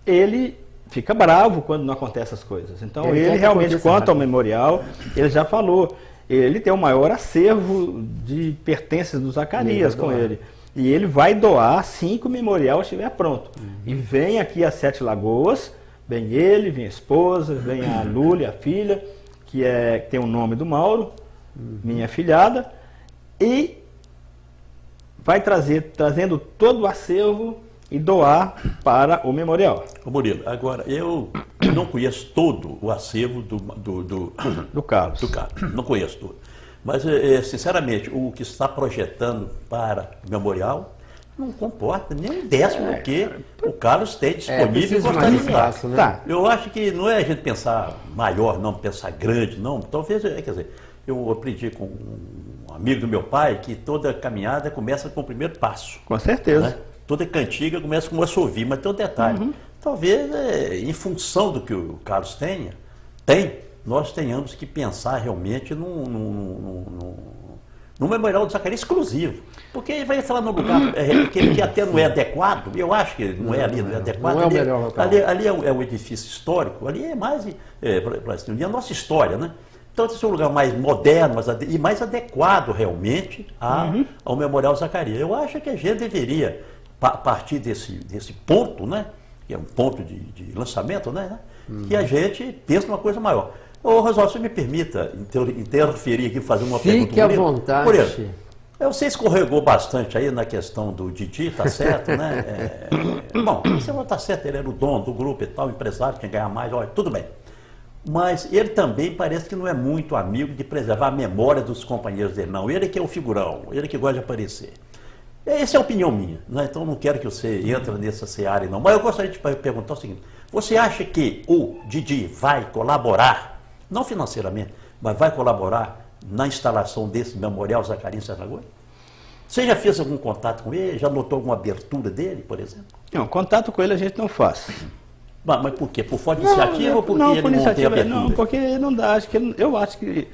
ele fica bravo quando não acontecem as coisas. Então ele realmente, quanto ao memorial, ele já falou. Ele tem o maior acervo de pertences do Zacarias com ele. E ele vai doar assim que o memorial estiver pronto. E vem aqui a Sete Lagoas, vem ele, vem a esposa, vem a Lúlia, a filha, que tem o nome do Mauro, minha filhada, e vai trazendo todo o acervo e doar para o memorial. Ô Murilo, agora, eu não conheço todo o acervo do Carlos. Não conheço todo. Mas, sinceramente, o que está projetando para o memorial não comporta nem um décimo do que o Carlos tem disponível e gostaria de dar. Né? Tá. Eu acho que não é a gente pensar maior, não pensar grande, não. Talvez, quer dizer, eu aprendi com um amigo do meu pai que toda caminhada começa com o primeiro passo. Com certeza. Né? Toda cantiga começa com um assovio, mas tem um detalhe. Talvez, em função do que o Carlos tem, nós tenhamos que pensar realmente no memorial do Zacarias exclusivo. Porque ele vai entrar num lugar que até não é adequado, eu acho que não é ali, não é adequado. Não é o melhor local. Ali é um edifício histórico, ali é mais para a nossa história, né? Então, esse é um lugar mais moderno e mais adequado realmente ao memorial Zacarias. Eu acho que a gente deveria, a partir desse ponto, né? Que é um ponto de lançamento, né? Que a gente pense numa coisa maior. Ô, Rosalvo, você me permita interferir aqui, fazer uma pergunta. Fique à vontade. Por exemplo, você escorregou bastante aí na questão do Didi, tá certo, né? Bom, você não tá certo, ele era o dono do grupo e tal, empresário, quem ganhar mais, olha, tudo bem. Mas ele também parece que não é muito amigo de preservar a memória dos companheiros dele, não. Ele que é o figurão, ele que gosta de aparecer. Essa é a opinião minha, né? Então não quero que você entre nessa seara, não. Mas eu gostaria de perguntar o seguinte: você acha que o Didi vai colaborar, não financeiramente, mas vai colaborar na instalação desse memorial Zacarias em Alagoas? Você já fez algum contato com ele? Já notou alguma abertura dele, por exemplo? Não, contato com ele a gente não faz. Mas por quê? Por falta de iniciativa ou porque ele não tem abertura? Não, porque não dá. Eu acho que...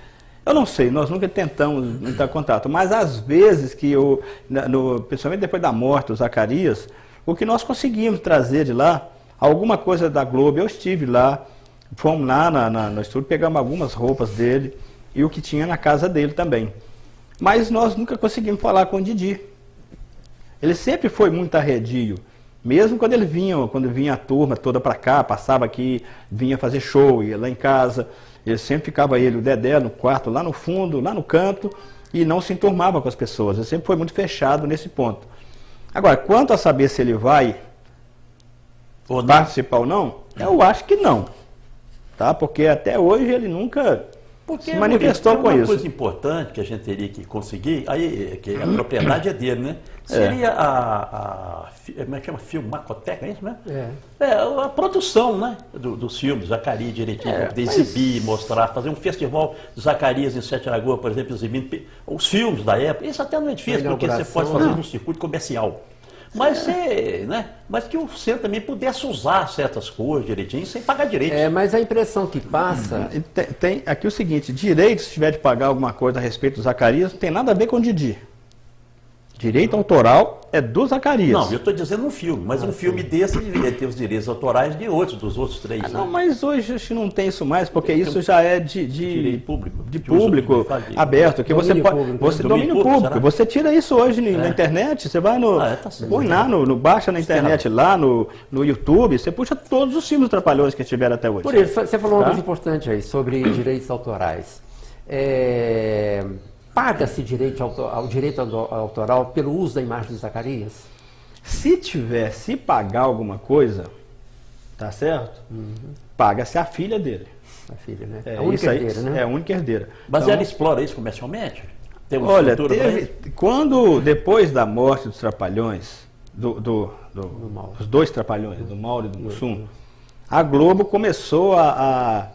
Eu não sei, nós nunca tentamos entrar em contato, mas às vezes que principalmente depois da morte do Zacarias, o que nós conseguimos trazer de lá, alguma coisa da Globo, eu estive lá, fomos lá no estúdio, pegamos algumas roupas dele e o que tinha na casa dele também. Mas nós nunca conseguimos falar com o Didi. Ele sempre foi muito arredio. Mesmo quando vinha a turma toda para cá, passava aqui, vinha fazer show, ia lá em casa, ele sempre ficava o Dedé no quarto, lá no fundo, lá no canto, e não se enturmava com as pessoas. Ele sempre foi muito fechado nesse ponto. Agora, quanto a saber se ele vai participar ou não, eu acho que não. Tá? Porque até hoje ele nunca Porque se manifestou uma com isso. coisa importante que a gente teria que conseguir, aí que a propriedade é dele, né? Seria como é que chama? Filmacoteca, é isso mesmo? A produção, né? Dos filmes, Zacarias direitinho, para poder exibir, mostrar, fazer um festival de Zacarias em Sete Lagoas, por exemplo, exibindo os filmes da época. Isso até não é difícil, porque você pode fazer num circuito comercial. Mas, mas que o centro também pudesse usar certas coisas direitinho, sem pagar direitos. Mas a impressão que passa... Tem aqui o seguinte, direito, se tiver de pagar alguma coisa a respeito do Zacarias, não tem nada a ver com o Didi. Direito autoral é do Zacarias. Não, eu estou dizendo um filme, mas um filme desse deveria ter os direitos autorais dos outros três. Não, mas hoje acho que não tem isso mais, porque isso já é de público, público aberto, que você pode, domínio público. Será? Você tira isso hoje na internet, você vai põe lá baixa na internet lá no YouTube, você puxa todos os filmes trapalhões que tiveram até hoje. Por isso, você falou uma coisa importante aí sobre direitos autorais. Paga-se direito autoral pelo uso da imagem de Zacarias? Se pagar alguma coisa, tá certo? Paga-se a filha dele. A filha, né? A única herdeira, né? É a única herdeira. Mas então, ela explora isso comercialmente? Tem uma olha, estrutura depois da morte dos Trapalhões, os dois Trapalhões, do Mauro e do Mussum, a Globo começou a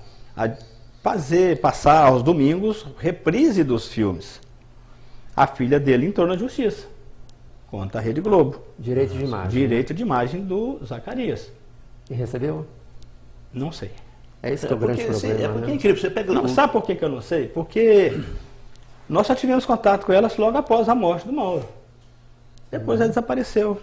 passar aos domingos reprise dos filmes. A filha dele entrou na justiça contra a Rede Globo. Direito de imagem. Direito de imagem do Zacarias. E recebeu? Não sei. Esse que é o grande problema. Porque é incrível, você pega... Não, sabe por que eu não sei? Porque nós só tivemos contato com ela logo após a morte do Mauro. Depois ela desapareceu.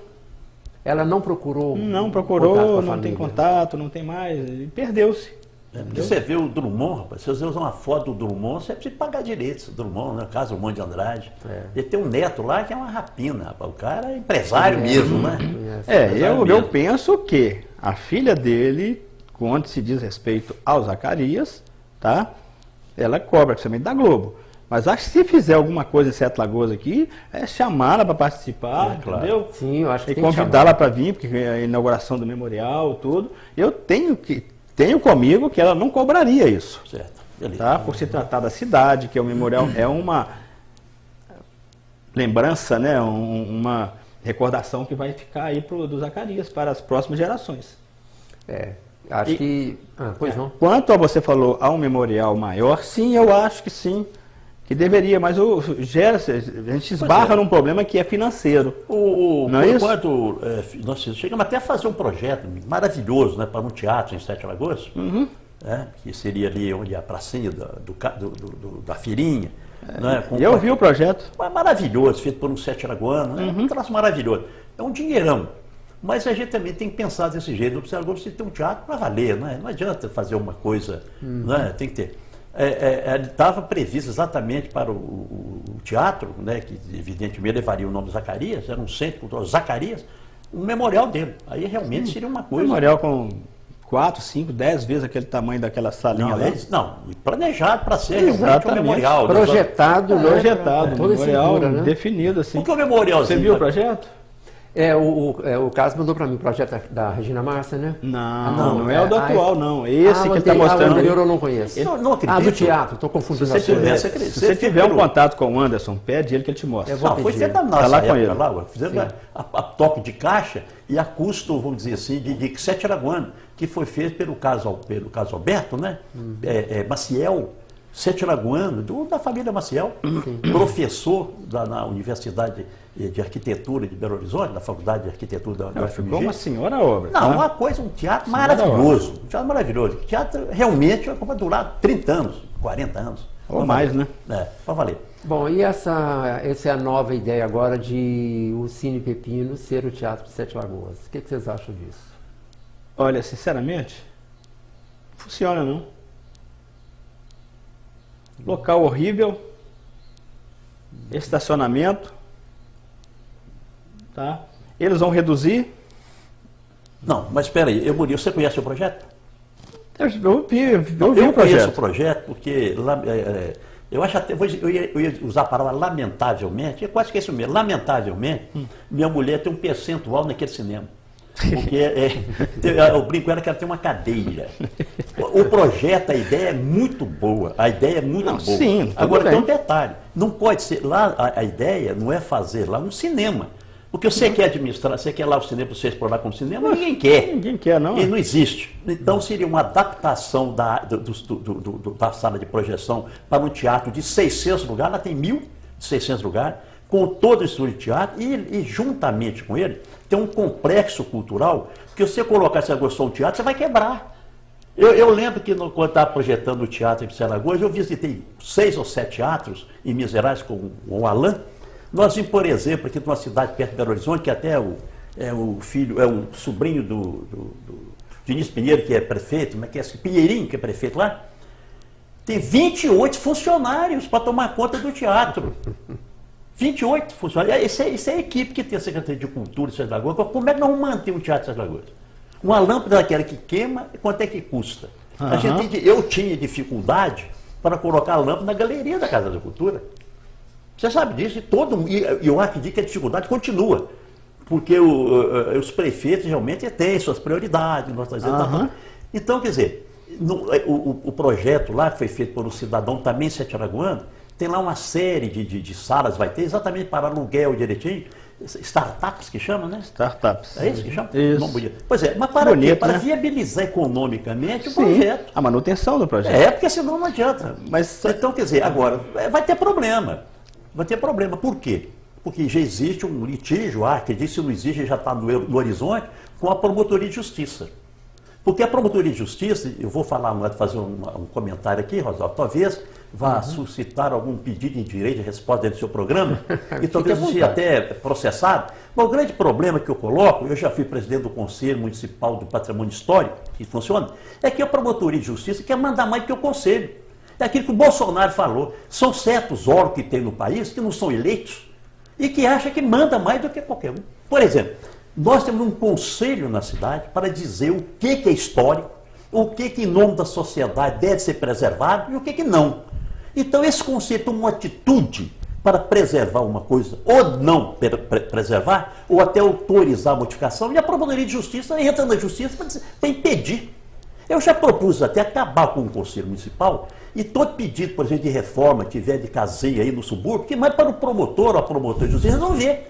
Ela não procurou? Não procurou, não tem contato, não tem mais, e perdeu-se. Porque você vê o Drummond, rapaz, se você usar uma foto do Drummond, você precisa pagar direitos. O Drummond, né? Caso Drummond de Andrade. Ele tem um neto lá que é uma rapina, rapaz. O cara é empresário mesmo, né? Eu penso que a filha dele, quando se diz respeito ao Zacarias, tá? Ela cobra, principalmente da Globo. Mas acho que se fizer alguma coisa em Sete Lagoas aqui, é chamá-la para participar, entendeu? Claro. Sim, eu acho que tem que convidá-la para vir, porque é a inauguração do memorial, tudo. Eu tenho comigo que ela não cobraria isso. Certo. Tá? Por se tratar da cidade, que o memorial é uma lembrança, né? Uma recordação que vai ficar aí do Zacarias para as próximas gerações. Acho que... pois não. Quanto a você falou a um memorial maior, sim, eu acho que sim, que deveria, mas a gente esbarra num problema que é financeiro. Não é isso? Nós chegamos até a fazer um projeto maravilhoso, né, para um teatro em Sete Lagoas, que seria ali onde a pracinha da feirinha. Né, eu vi o projeto. Maravilhoso, feito por um sete lagoano, né, um traço maravilhoso. É um dinheirão. Mas a gente também tem que pensar desse jeito. Não precisa agora você ter um teatro para valer, né? Não adianta fazer uma coisa, né? Tem que ter. Ele estava previsto exatamente para o teatro, né? Que evidentemente levaria o nome de Zacarias, era um centro cultural Zacarias, um memorial dele. Aí realmente seria uma coisa. Um memorial com 4, 5, 10 vezes aquele tamanho daquela salinha lá. Planejado para ser realmente um memorial. Projetado, memorial definido assim. Porque o memorial. Você viu o projeto? O Caso mandou para mim o projeto da Regina Márcia, né? Não é o do atual, não. Esse que ele está mostrando. O anterior eu não conheço. Não acredito. Do teatro, estou confundindo. Se você tiver um contato com o Anderson, pede ele que ele te mostre. Foi feito na nossa época lá, fizemos a toque de caixa e a custo, vamos dizer assim, de Sete Lagoas, que foi feito pelo caso Alberto, né? Maciel, Sete Lagoano, da família Maciel, professor na Universidade de Arquitetura de Belo Horizonte, da Faculdade de Arquitetura da UFMG. Ficou uma senhora obra. Não, uma coisa, um teatro maravilhoso. Um teatro maravilhoso. O teatro realmente vai durar 30 anos, 40 anos. Ou mais, né? Para valer. Bom, e essa é a nova ideia agora de o Cine Pepino ser o Teatro de Sete Lagoas. O que vocês acham disso? Olha, sinceramente, não funciona não. Local horrível, estacionamento, tá? Eles vão reduzir. Não, mas espera aí, Murilo, você conhece o projeto? Eu vi o projeto. Eu conheço o projeto porque eu acho até, eu ia usar a palavra lamentavelmente, eu quase esqueci o mesmo, lamentavelmente, minha mulher tem um percentual naquele cinema. Porque eu brinco com ela que ela tem uma cadeira. o projeto, a ideia é muito boa. A ideia é muito boa. Sim, agora bem. tem um detalhe. Não pode ser. Lá a ideia não é fazer lá um cinema. Porque você quer administrar, você quer lá o cinema para você explorar como cinema, ninguém quer. Ninguém quer, não. E não existe. Então seria uma adaptação da sala de projeção para um teatro de 600 lugares, lá tem 1.600 lugares, com todo o estúdio de teatro, e juntamente com ele tem um complexo cultural, que se você colocar esse negócio só um teatro, você vai quebrar. Eu lembro que quando estava projetando o teatro em Alagoas, eu visitei 6 ou 7 teatros em Minas Gerais com o Alain. Nós vimos, por exemplo, aqui numa cidade perto de Belo Horizonte, que até é o sobrinho do Diniz Pinheiro, que é prefeito, mas que é Pinheirinho, que é prefeito lá, tem 28 funcionários para tomar conta do teatro. 28 funcionários. Isso é a equipe que tem a Secretaria de Cultura de Sete Lagoas. Como é que nós vamos manter um teatro de Sete Lagoas? Uma lâmpada daquela que queima, quanto é que custa? Eu tinha dificuldade para colocar a lâmpada na galeria da Casa da Cultura. Você sabe disso, e eu acredito que a dificuldade continua, porque os prefeitos realmente têm suas prioridades. Então, quer dizer, o projeto lá, que foi feito por um cidadão também sete-alagoano, tem lá uma série de salas, vai ter exatamente para aluguel direitinho, startups que chama, né? Startups. É isso que chama? Isso. Não podia. Pois é, mas para quê? Para viabilizar economicamente o projeto. A manutenção do projeto. É, porque senão não adianta. Mas, então, quer dizer, agora, vai ter problema. Vai ter problema. Por quê? Porque já existe um litígio, que diz que não existe, já está no horizonte, com a promotoria de justiça. Porque a promotoria de justiça, eu vou fazer um comentário aqui, Rosalvo, talvez vá suscitar algum pedido de direito de resposta dentro do seu programa, e talvez seja até processado. Mas o grande problema que eu coloco, eu já fui presidente do Conselho Municipal do Patrimônio Histórico, que funciona, é que a promotoria de justiça quer mandar mais do que o Conselho. É aquilo que o Bolsonaro falou. São certos órgãos que tem no país que não são eleitos e que acham que manda mais do que qualquer um. Por exemplo, nós temos um conselho na cidade para dizer o que é histórico, o que em nome da sociedade deve ser preservado e o que não. Então esse conselho toma uma atitude para preservar uma coisa, ou não preservar, ou até autorizar a modificação, e a promotoria de justiça entra na justiça para impedir. Eu já propus até acabar com o Conselho Municipal e todo pedido, por exemplo, de reforma que tiver de caseia aí no subúrbio, que mais para o promotor ou a promotora de justiça não vê.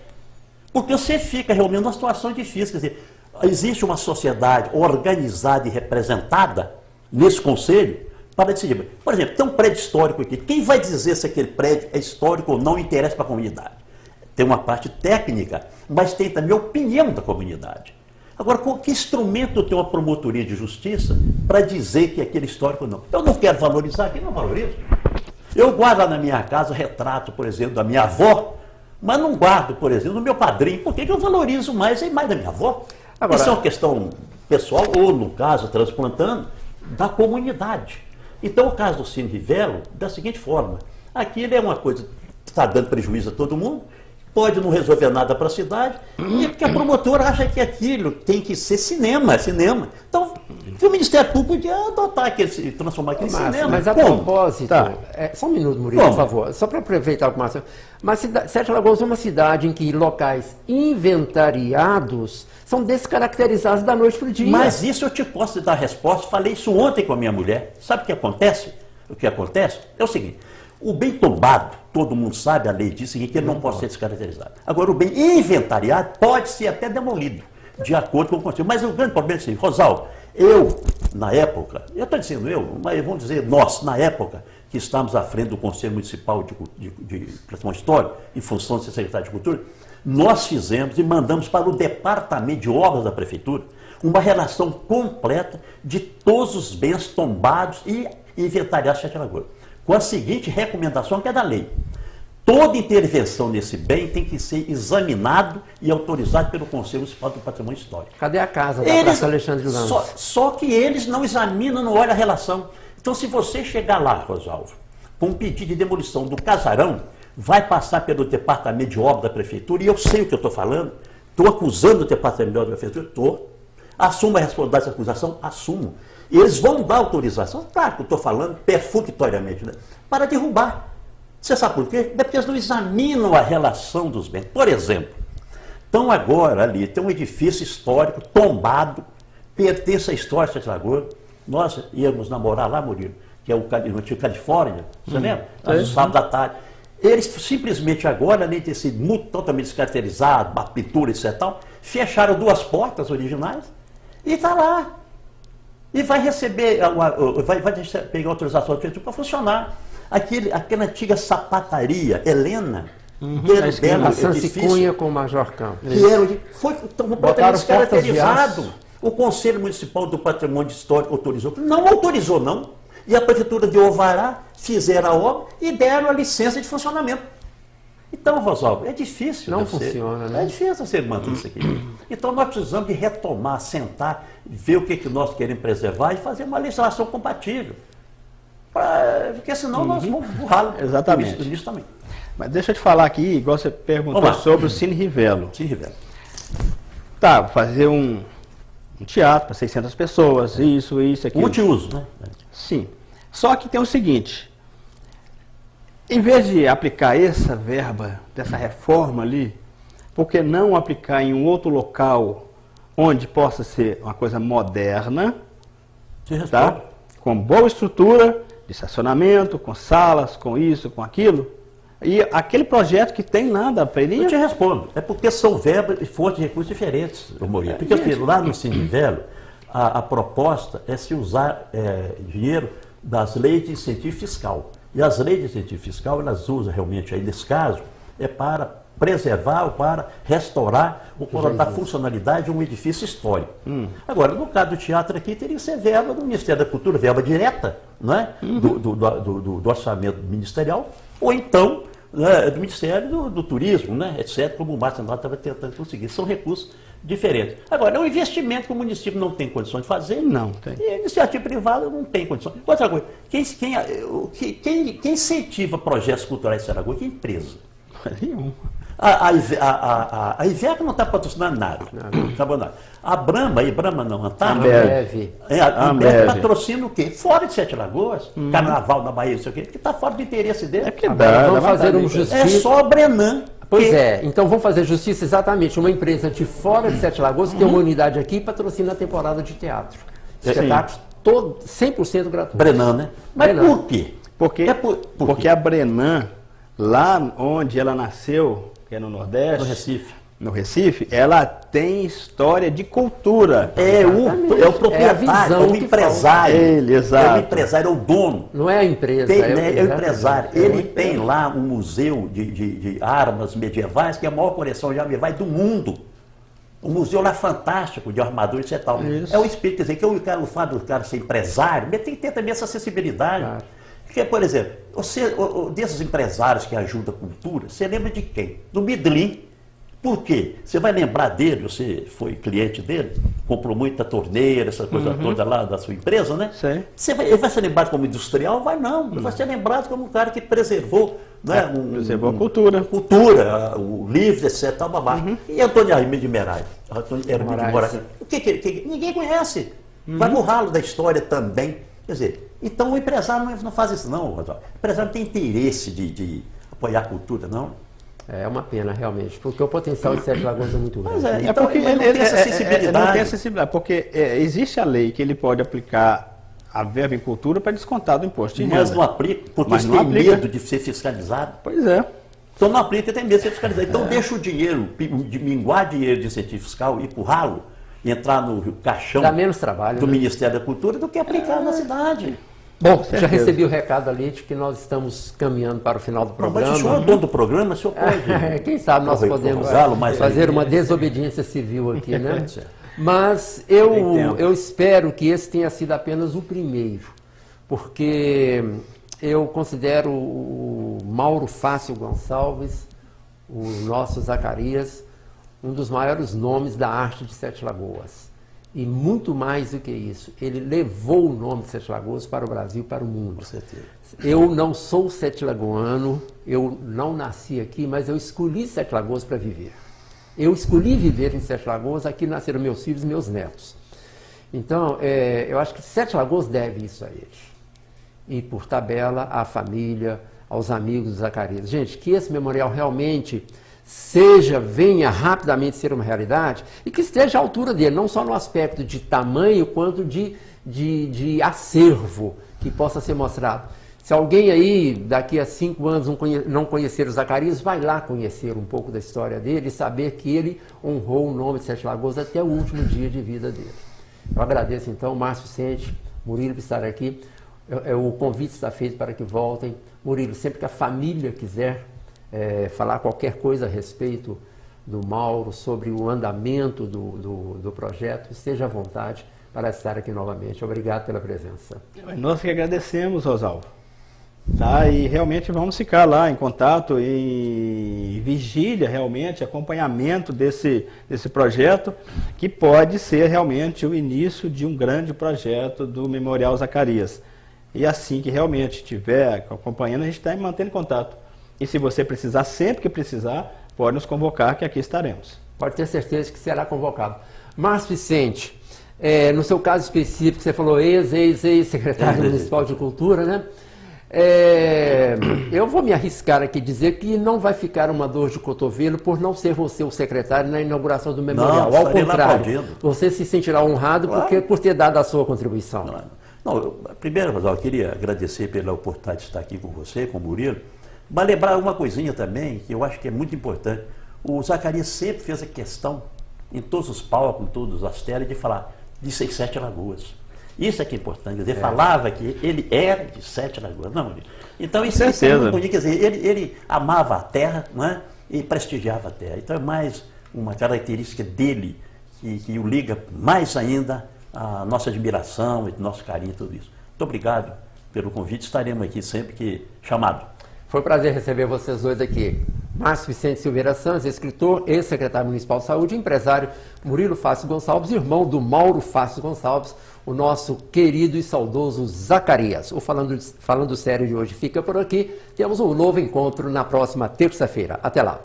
Porque você fica realmente numa situação difícil. Quer dizer, existe uma sociedade organizada e representada nesse conselho para decidir. Por exemplo, tem um prédio histórico aqui. Quem vai dizer se aquele prédio é histórico ou não interessa para a comunidade? Tem uma parte técnica, mas tem também a opinião da comunidade. Agora, com que instrumento tem uma promotoria de justiça para dizer que aquele histórico não? Eu não quero valorizar, aqui não valorizo. Eu guardo lá na minha casa retrato, por exemplo, da minha avó, mas não guardo, por exemplo, do meu padrinho. Por que eu valorizo mais da minha avó? Agora, isso é uma questão pessoal, ou no caso, transplantando, da comunidade. Então, o caso do Cine Rivello, da seguinte forma: aquilo é uma coisa que está dando prejuízo a todo mundo, pode não resolver nada para a cidade, e porque a promotora acha que aquilo tem que ser cinema. Então, o Ministério Público podia adotar transformar aquilo em cinema. Mas a propósito, só um minuto, Murilo, por favor, só para aproveitar alguma coisa. Mas Sete Lagoas é uma cidade em que locais inventariados são descaracterizados da noite para o dia. Mas isso eu te posso dar a resposta, falei isso ontem com a minha mulher. Sabe o que acontece? O que acontece é o seguinte: o bem tombado, todo mundo sabe, a lei diz que ele não pode ser descaracterizado. Agora, o bem inventariado pode ser até demolido, de acordo com o Conselho. Mas o grande problema é assim, Rosalvo, na época, eu estou dizendo mas vamos dizer nós, na época que estávamos à frente do Conselho Municipal de Patrimônio Histórico, em função de ser secretário de Cultura, nós fizemos e mandamos para o Departamento de Obras da Prefeitura uma relação completa de todos os bens tombados e inventariados de Sete Lagoas, com a seguinte recomendação que é da lei: toda intervenção nesse bem tem que ser examinado e autorizado pelo Conselho Municipal do Patrimônio Histórico. Cadê a casa da Praça Alexandre de Lamos? Só que eles não examinam, não olham a relação. Então, se você chegar lá, Rosalvo, com um pedido de demolição do casarão, vai passar pelo Departamento de Obras da Prefeitura, e eu sei o que eu estou falando, estou acusando o Departamento de Obras da Prefeitura, estou. Assumo a responsabilidade dessa acusação? Assumo. E eles vão dar autorização, claro que eu estou falando perfunctoriamente, né, para derrubar. Você sabe por quê? É porque eles não examinam a relação dos bens. Por exemplo, então agora ali tem um edifício histórico tombado, pertence à história de Sete Lagoas, nós íamos namorar lá, Murilo, que é o antigo Califórnia, você lembra? No sábado à tarde. Eles simplesmente agora, além de ter sido totalmente descaracterizado, uma pintura, etc. Tal, fecharam 2 portas originais e está lá. E vai receber, vai pegar autorização para funcionar. Aquela antiga sapataria, Helena, a Sansicunha com o Major Campos. Foi completamente descaracterizado. O Conselho Municipal do Patrimônio Histórico autorizou. Não autorizou, não. E a Prefeitura de Ovará fizeram a obra e deram a licença de funcionamento. Então, Rosalvo, é difícil. Não funciona, né? É difícil você manter isso aqui. Então, nós precisamos de retomar, sentar, ver o que nós queremos preservar e fazer uma legislação compatível. Porque senão nós vamos burrá-lo. Exatamente. Nisso também. Mas deixa eu te falar aqui, igual você perguntou sobre o Cine Rivelo. Cine Rivelo. Tá, fazer um teatro para 600 pessoas, isso, aquilo. Multiuso, né? Sim. Só que tem o seguinte, em vez de aplicar essa verba dessa reforma ali, por que não aplicar em um outro local onde possa ser uma coisa moderna, tá? Com boa estrutura de estacionamento, com salas, com isso, com aquilo, e aquele projeto que tem lá da Peninha... Eu te respondo, é porque são verbas e fontes de recursos diferentes, Murilo. Porque lá no Cine Rivelo, a proposta é se usar dinheiro das leis de incentivo fiscal. E as leis de incentivo fiscal, elas usam realmente, aí nesse caso, é para preservar ou para restaurar ou para dar funcionalidade de um edifício histórico. Agora, no caso do teatro aqui, teria que ser verba do Ministério da Cultura, verba direta, não é? Do orçamento ministerial, ou então do Ministério do Turismo, né? Etc., como o Márcio estava tentando conseguir. São recursos diferentes. Agora, é um investimento que o município não tem condições de fazer. Não tem. E a iniciativa privada não tem condições. Outra coisa, quem incentiva projetos culturais em Saragossa? Que empresa? A IVEC não está patrocinando nada. A Brahma não, a Ambev. A Ambev patrocina o quê? Fora de Sete Lagoas, Carnaval na Bahia, não sei o quê, que está fora do interesse dele. Vamos fazer um justiça. É só a Brenan. Pois é, então vamos fazer justiça exatamente. Uma empresa de fora de Sete Lagoas, que tem uma unidade aqui e patrocina a temporada de teatro. Espetáculos todo 100% gratuitos. Brenan, né? Mas Brenan. por quê? Porque a Brenan, lá onde ela nasceu, que é no Nordeste, no Recife, ela tem história de cultura. É o proprietário, é o empresário. Ele, exato. É o empresário, é o dono. Não é a empresa. É o empresário. Ele tem lá um museu de armas medievais, que é a maior coleção de armas medievais do mundo. Um museu lá fantástico de armaduras e tal. Isso. É o espírito, quer dizer, que o fato do cara ser empresário, mas tem que ter também essa acessibilidade. Claro. Porque, por exemplo, desses empresários que ajudam a cultura, você lembra de quem? Do Midlin. Por quê? Você vai lembrar dele, você foi cliente dele, comprou muita torneira, essa coisa toda lá da sua empresa, né? Sim. Ele vai ser lembrado como industrial? Não. Ele vai ser lembrado como um cara que preservou, né? Preservou a cultura. O livro, etc. Tal, babá. E Antônio Hermídio de Moraes? Ninguém conhece. Vai no ralo da história também. Quer dizer, então o empresário não faz isso, não, Rodolfo. O empresário não tem interesse de apoiar a cultura, não. É uma pena, realmente, porque o potencial de Sete Lagoas é muito grande. Mas Então, porque ele não tem essa sensibilidade. Não tem acessibilidade, porque existe a lei que ele pode aplicar a verba em cultura para descontar do imposto de renda. Mas não aplica, porque Mas ele não tem aplica. medo de ser fiscalizado. Pois é. Então não aplica, tem medo de ser fiscalizado. Então deixa o dinheiro, de minguar dinheiro de incentivo fiscal e empurrá-lo, entrar no caixão Dá menos trabalho, do né? Ministério da Cultura do que aplicar na cidade. Bom, já recebi o recado ali de que nós estamos caminhando para o final do Não, programa. mas o senhor é dono do programa, o senhor pode. Quem sabe nós podemos fazer uma desobediência civil aqui, né? Mas eu espero que esse tenha sido apenas o primeiro, porque eu considero o Mauro Fácio Gonçalves, o nosso Zacarias, um dos maiores nomes da arte de Sete Lagoas. E muito mais do que isso, ele levou o nome de Sete Lagoas para o Brasil e para o mundo. Com certeza. Eu não sou sete-lagoano, eu não nasci aqui, mas eu escolhi Sete Lagoas para viver. Eu escolhi viver em Sete Lagoas, aqui nasceram meus filhos e meus netos. Então, eu acho que Sete Lagoas deve isso a ele. E, por tabela, à família, aos amigos do Zacarias. Gente, que esse memorial realmente venha rapidamente ser uma realidade e que esteja à altura dele, não só no aspecto de tamanho, quanto de de acervo que possa ser mostrado. Se alguém aí, daqui a 5 anos, não conhecer o Zacarias, vai lá conhecer um pouco da história dele e saber que ele honrou o nome de Sete Lagoas até o último dia de vida dele. Eu agradeço, então, Márcio Vicente, Murilo, por estar aqui. O convite está feito para que voltem. Murilo, sempre que a família quiser falar qualquer coisa a respeito do Mauro, sobre o andamento do projeto, esteja à vontade para estar aqui novamente. Obrigado pela presença. Nós que agradecemos, Rosalvo. Tá, e realmente vamos ficar lá em contato e vigília, realmente, acompanhamento desse projeto, que pode ser realmente o início de um grande projeto do Memorial Zacarias. E assim que realmente estiver acompanhando, a gente está mantendo contato. E se você precisar, sempre que precisar, pode nos convocar, que aqui estaremos. Pode ter certeza que será convocado. Márcio Vicente, no seu caso específico, você falou ex-secretário municipal de Cultura, né? Eu vou me arriscar aqui dizer que não vai ficar uma dor de cotovelo por não ser você o secretário na inauguração do memorial. Ao contrário, você se sentirá honrado por ter dado a sua contribuição. Primeiro, Rosalvo, eu queria agradecer pela oportunidade de estar aqui com você, com o Murilo, mas lembrar uma coisinha também, que eu acho que é muito importante. O Zacarias sempre fez a questão, em todos os palcos, em todas as telas, de falar de Sete Lagoas. Isso é que é importante, quer dizer, falava que ele era de Sete Lagoas. Não, então isso é muito bonito, quer dizer, ele amava a terra, não é? E prestigiava a terra. Então é mais uma característica dele que o liga mais ainda à nossa admiração, nosso carinho e tudo isso. Muito obrigado pelo convite, estaremos aqui sempre que chamado. Foi um prazer receber vocês dois aqui. Márcio Vicente Silveira Santos, escritor, ex-secretário municipal de saúde, empresário Murilo Fácio Gonçalves, irmão do Mauro Fácio Gonçalves, o nosso querido e saudoso Zacarias. O Falando Sério de hoje fica por aqui. Temos um novo encontro na próxima terça-feira. Até lá.